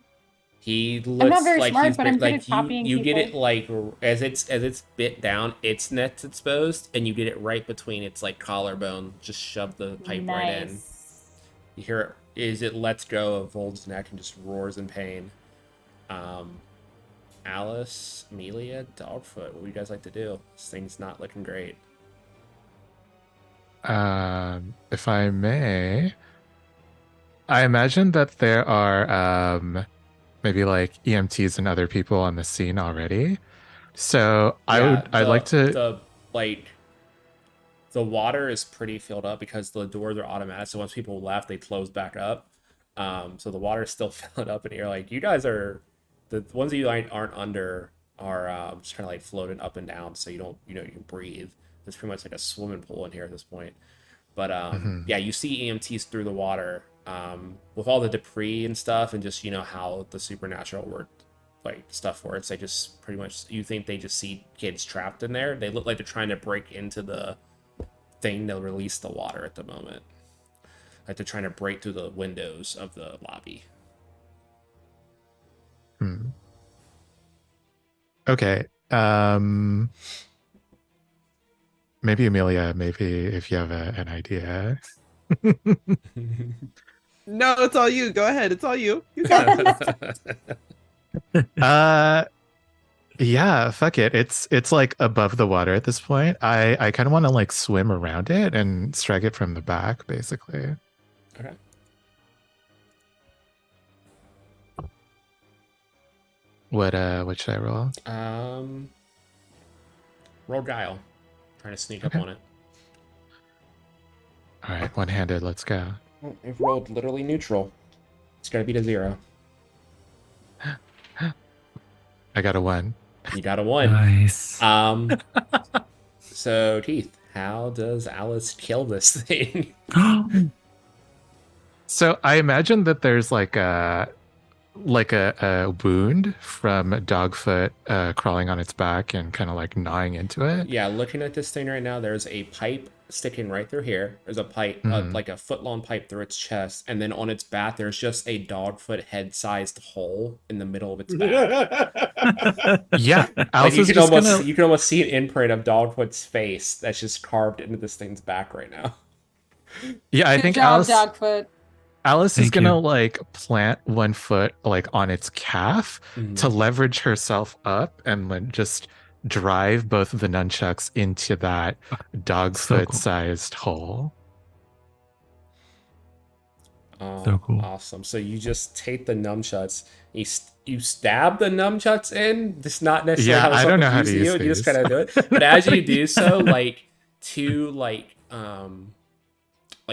he looks not very like smart, he's but I'm good like at copying you get it people. like as it's bit down, its neck's exposed, and you get it right between its like collarbone. Just shove the pipe right in. You hear it as it lets go of Vold's neck and just roars in pain. Alice, Amelia, Dogfoot, what would you guys like to do? This thing's not looking great. If I may, I imagine that there are maybe like EMTs and other people on the scene already. So I'd like to. the like the water is pretty filled up because the doors are automatic. So once people left, they close back up. So the water is still filling up, and you're like, you guys are the ones that you aren't under are just kind of like floating up and down, so you don't you can breathe. It's pretty much like a swimming pool in here at this point. But Mhm. yeah, you see EMTs through the water with all the debris and stuff, and just how the supernatural work like stuff works. They just pretty much you think they just see kids trapped in there. They look like they're trying to break into the thing to release the water at the moment. Like they're trying to break through the windows of the lobby. Hmm. Okay. Maybe Amelia, maybe if you have an idea. No, it's all you. Go ahead. It's all you. You got this. Yeah, fuck it. It's like above the water at this point. I kind of want to like swim around it and strike it from the back, basically. Okay. What should I roll? Roll guile. Trying to sneak Okay. up on it. All right, one-handed. Let's go. Oh, it rolled literally neutral. It's gotta be to 0. I got a 1. You got a 1. Nice. So Keith, how does Alice kill this thing? So I imagine that there's like a wound from Dogfoot crawling on its back and kind of like gnawing into it. Yeah, looking at this thing right now, there's a pipe sticking right through here. There's a pipe, Mhm. like a foot-long pipe through its chest, and then on its back, there's just a Dogfoot head-sized hole in the middle of its back. Yeah, Like Alice you is can just almost gonna. you can almost see an imprint of Dogfoot's face that's just carved into this thing's back right now. Yeah, I Good think job, Alice Dogfoot. is Thank gonna you. like plant one foot like on its calf to leverage herself up and like just drive both of the nunchucks into that Dogfoot cool. sized hole. Oh, So cool. awesome! So you just take the nunchucks, you stab the nunchucks in. Just not necessarily Yeah, how I it's don't know how to you. use You just these. kind of do it. But as you do so, like two like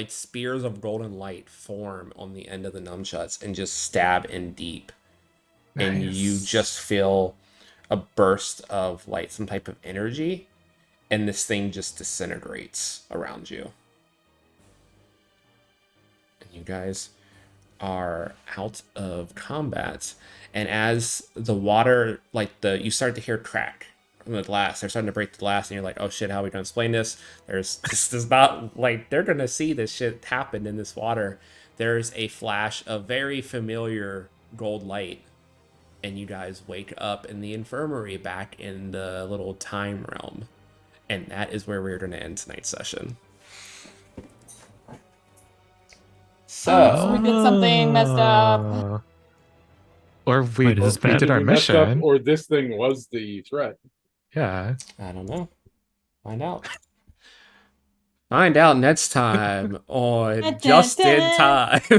spears of golden light form on the end of the nunchucks and just stab in deep, and you Nice. just feel a burst of like some type of energy, and this thing just disintegrates around you. And you guys are out of combat, and as the water you start to hear crack from the glass, they're starting to break the glass, and you're like, oh shit, how are we gonna explain this? This does not, like, they're gonna see this shit happen in this water. There's a flash of very familiar gold light, and you guys wake up in the infirmary back in the little time realm, and that is where we're gonna end tonight's session. So So we did something messed up. Oh. Or we Wait, is this we bad? did our We messed up, mission. or this thing was the threat. Yeah. I don't know. Find out. Find out next time on Just in Time. We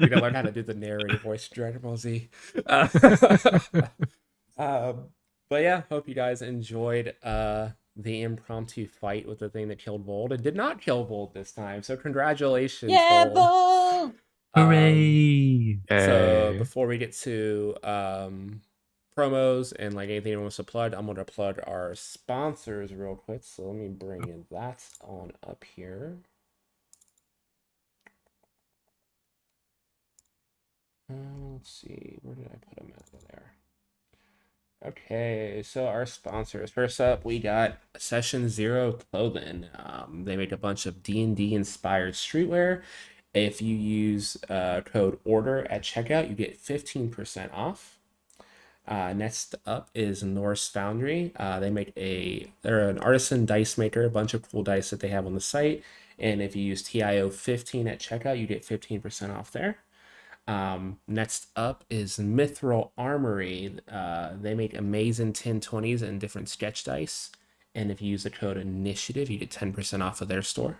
gotta learn how to do the narrator voice in Dragon Ball Z. But yeah, hope you guys enjoyed the impromptu fight with the thing that killed Vold. It did not kill Vold this time, so congratulations, Yeah, Vold. Vold! Hooray! So Hey. before we get to promos and like anything anyone wants to plug, I'm gonna plug our sponsors real quick. So let me bring in that on up here. Let's see, where did I put them at there? Okay, so our sponsors. First up, we got Session Zero Clothing. They make a bunch of D&D inspired streetwear. If you use code ORDER at checkout, you get 15% off. Next up is Norse Foundry. They're an artisan dice maker, a bunch of cool dice that they have on the site. And if you use TIO15 at checkout, you get 15% off there. Next up is Mithril Armory. They make amazing 1020s and different sketch dice. And if you use the code Initiative, you get 10% off of their store.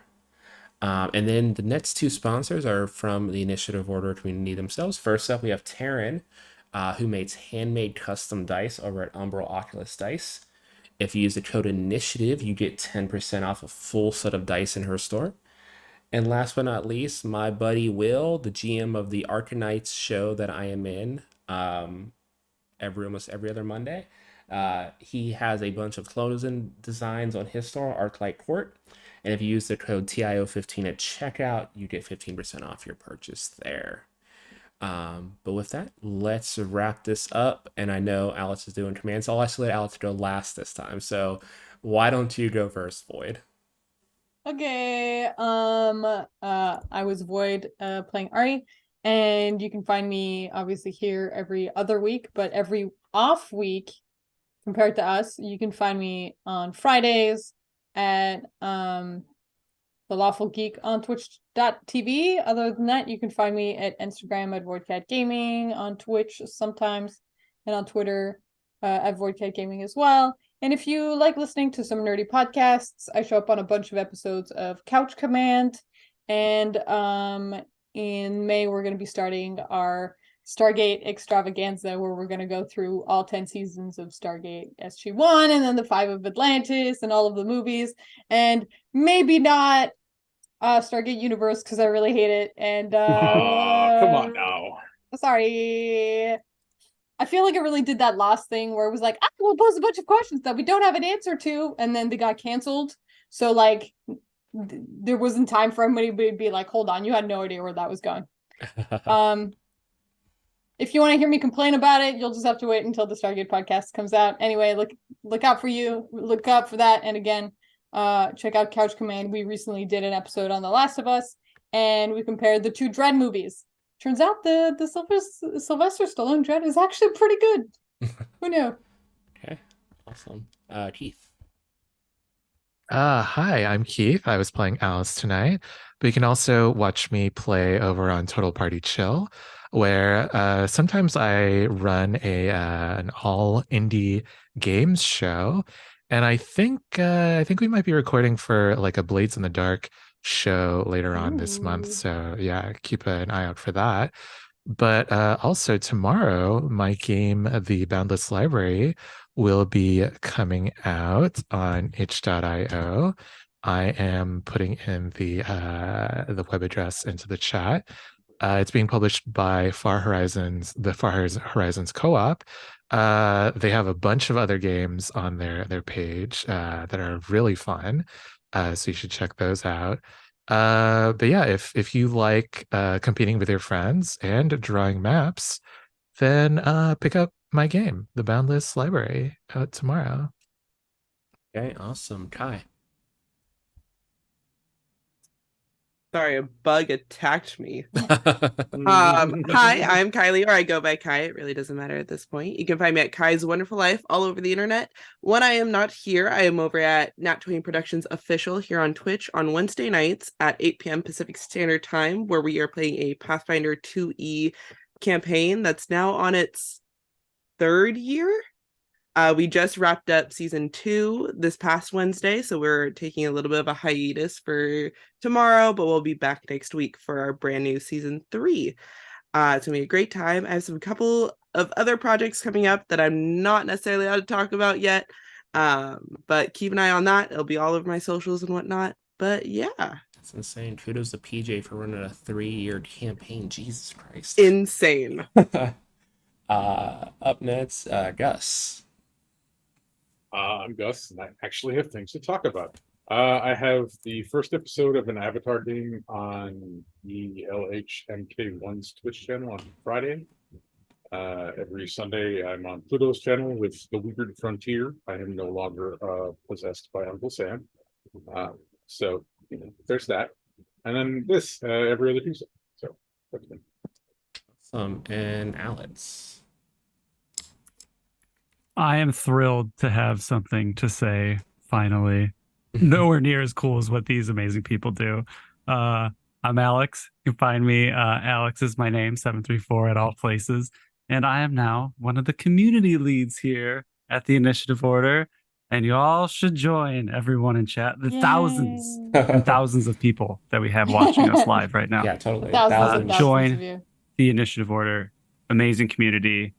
And then the next two sponsors are from the Initiative Order community themselves. First up, we have Taryn, who makes handmade custom dice over at Umbral Oculus Dice. If you use the code Initiative, you get 10% off a full set of dice in her store. And last but not least, my buddy Will, the GM of the Arcanites show that I am in almost every other Monday. He has a bunch of clothing designs on his store, Arclight Court. And if you use the code TIO15 at checkout, you get 15% off your purchase there. But with that, let's wrap this up. And I know Alex is doing commands. I'll actually let Alex go last this time. So why don't you go first, Void? Okay, I was Void, playing Ari, and you can find me obviously here every other week, but every off week compared to us, you can find me on Fridays at The Lawful Geek on twitch.tv. Other than that, you can find me at Instagram at Voidcat Gaming, on Twitch sometimes, and on Twitter at Voidcat Gaming as well. And if you like listening to some nerdy podcasts, I show up on a bunch of episodes of Couch Command. And in May, we're going to be starting our Stargate extravaganza, where we're going to go through all 10 seasons of Stargate SG-1 and then the 5 of Atlantis and all of the movies. And maybe not Stargate Universe, because I really hate it. And come on now. Sorry. I feel like it really did that last thing where it was like, we'll pose a bunch of questions that we don't have an answer to, and then they got canceled. So like, there wasn't time for everybody to be like, hold on, you had no idea where that was going. If you want to hear me complain about it, you'll just have to wait until the Stargate podcast comes out. Anyway, look out for that. And again, check out Couch Command. We recently did an episode on The Last of Us, and we compared the 2 Dread movies. Turns out the Sylvester Stallone Dread is actually pretty good. Who knew? Okay, awesome. Keith. Hi, I'm Keith. I was playing Alice tonight, but you can also watch me play over on Total Party Chill, where sometimes I run an all indie games show, and I think we might be recording for like a Blades in the Dark show later on this month. So yeah, keep an eye out for that. But also tomorrow, my game, The Boundless Library, will be coming out on itch.io. I am putting in the web address into the chat. It's being published by the Far Horizons Co-op. They have a bunch of other games on their page that are really fun. So you should check those out. But yeah, if you like competing with your friends and drawing maps, then pick up my game, The Boundless Library, out tomorrow. Okay, awesome. Kai. Sorry, a bug attacked me. Hi, I'm Kylie, or I go by Kai. It really doesn't matter at this point. You can find me at Kai's Wonderful Life all over the internet. When I am not here, I am over at Nat Twain Productions Official here on Twitch on Wednesday nights at 8 p.m. Pacific Standard Time, where we are playing a Pathfinder 2E campaign that's now on its 3rd year. We just wrapped up season 2 this past Wednesday, so we're taking a little bit of a hiatus for tomorrow, but we'll be back next week for our brand new season 3. It's gonna be a great time. I have some couple of other projects coming up that I'm not necessarily allowed to talk about yet, but keep an eye on that. It'll be all over my socials and whatnot. But yeah, It's insane. Kudos to PJ for running a 3-year campaign. Jesus Christ. insane. Up next, Gus. I'm Gus, and I actually have things to talk about. I have the first episode of an Avatar game on the LHMK1's Twitch channel on Friday. Every Sunday, I'm on Pluto's channel with the Weird Frontier. I am no longer possessed by Uncle Sam. So, there's that. And then this every other Tuesday. So, that's me. And Alex. I am thrilled to have something to say finally. Nowhere near as cool as what these amazing people do. I'm Alex. You can find me. Alex is my name, 734 at all places. And I am now one of the community leads here at the Initiative Order. And you all should join, everyone in chat. The thousands and thousands of people that we have watching us live right now. Yeah, totally. Thousands and thousands Join of you. the Initiative Order. Amazing community.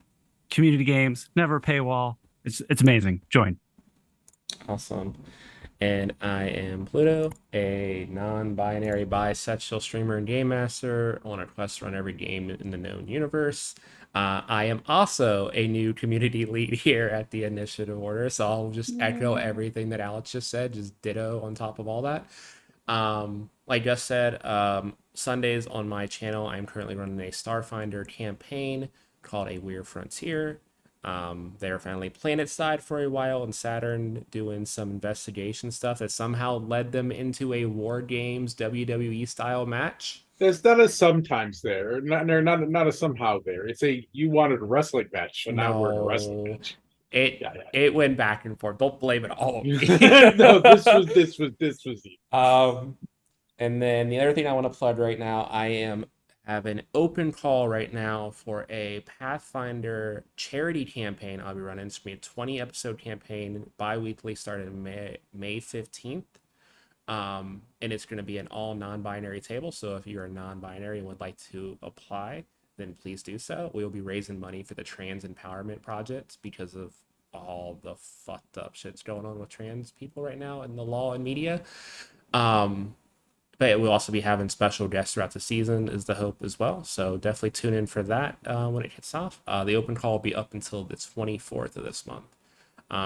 Community games, never a paywall. It's amazing. Join. Awesome. And I am Pluto, a non-binary bisexual streamer and game master on a quest to run every game in the known universe. I am also a new community lead here at the Initiative Order, so I'll just echo everything that Alex just said, just ditto on top of all that. Like Gus said, Sundays on my channel, I'm currently running a Starfinder campaign called A Weird Frontier. They were finally planet-side for a while on Saturn, doing some investigation stuff that somehow led them into a War Games WWE style match. There's not a sometimes there, not a somehow there. It's a you wanted a wrestling match, so now we're in a wrestling No. match. It went back and forth. Don't blame it all on me. No, this was you. And then the other thing I want to plug right now, I have an open call right now for a Pathfinder charity campaign I'll be running. It's going to be a 20 episode campaign, bi-weekly, starting May 15th. And it's going to be an all non-binary table. So if you're a non-binary and would like to apply, then please do so. We'll be raising money for the trans empowerment project because of all the fucked up shit's going on with trans people right now in the law and media. But we'll also be having special guests throughout the season is the hope as well. So definitely tune in for that when it hits off. The open call will be up until the 24th of this month.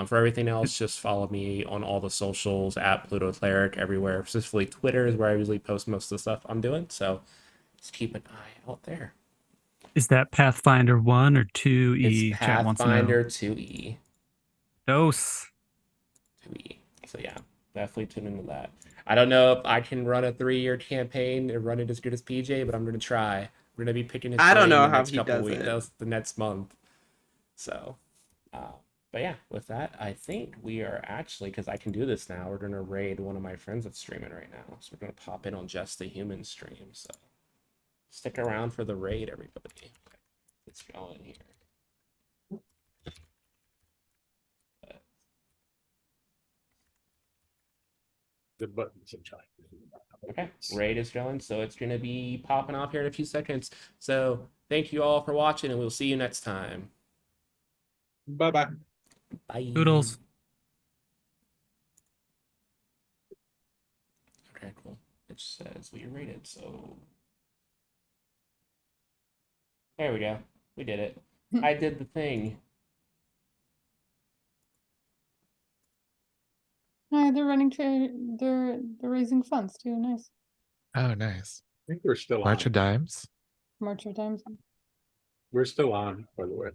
For everything else, just follow me on all the socials at Pluto Cleric everywhere. Specifically Twitter is where I usually post most of the stuff I'm doing. So just keep an eye out there. Is that Pathfinder 1 or 2E? It's Chat wants to know. Pathfinder 2E. Dose. 2E. So yeah, definitely tune into that. I don't know if I can run a 3-year campaign and run it as good as PJ, but I'm going to try. We're going to be picking his I don't brain know the how next he couple does weeks. it. That's the next month. So, but yeah, with that, I think we are actually, because I can do this now, we're going to raid one of my friends that's streaming right now. So we're going to pop in on Just the Human stream. So stick around for the raid, everybody. It's going here. The buttons in China. Okay, raid is going, so it's going to be popping off here in a few seconds. So thank you all for watching, and we'll see you next time. Bye-bye. Bye. Doodles. Okay, cool. It says we rated, so there we go. We did it. I did the thing. Hi, they're running they're raising funds too. Nice. Oh, nice. I think we're still March on. of Dimes. March of Dimes. We're still on, by the way.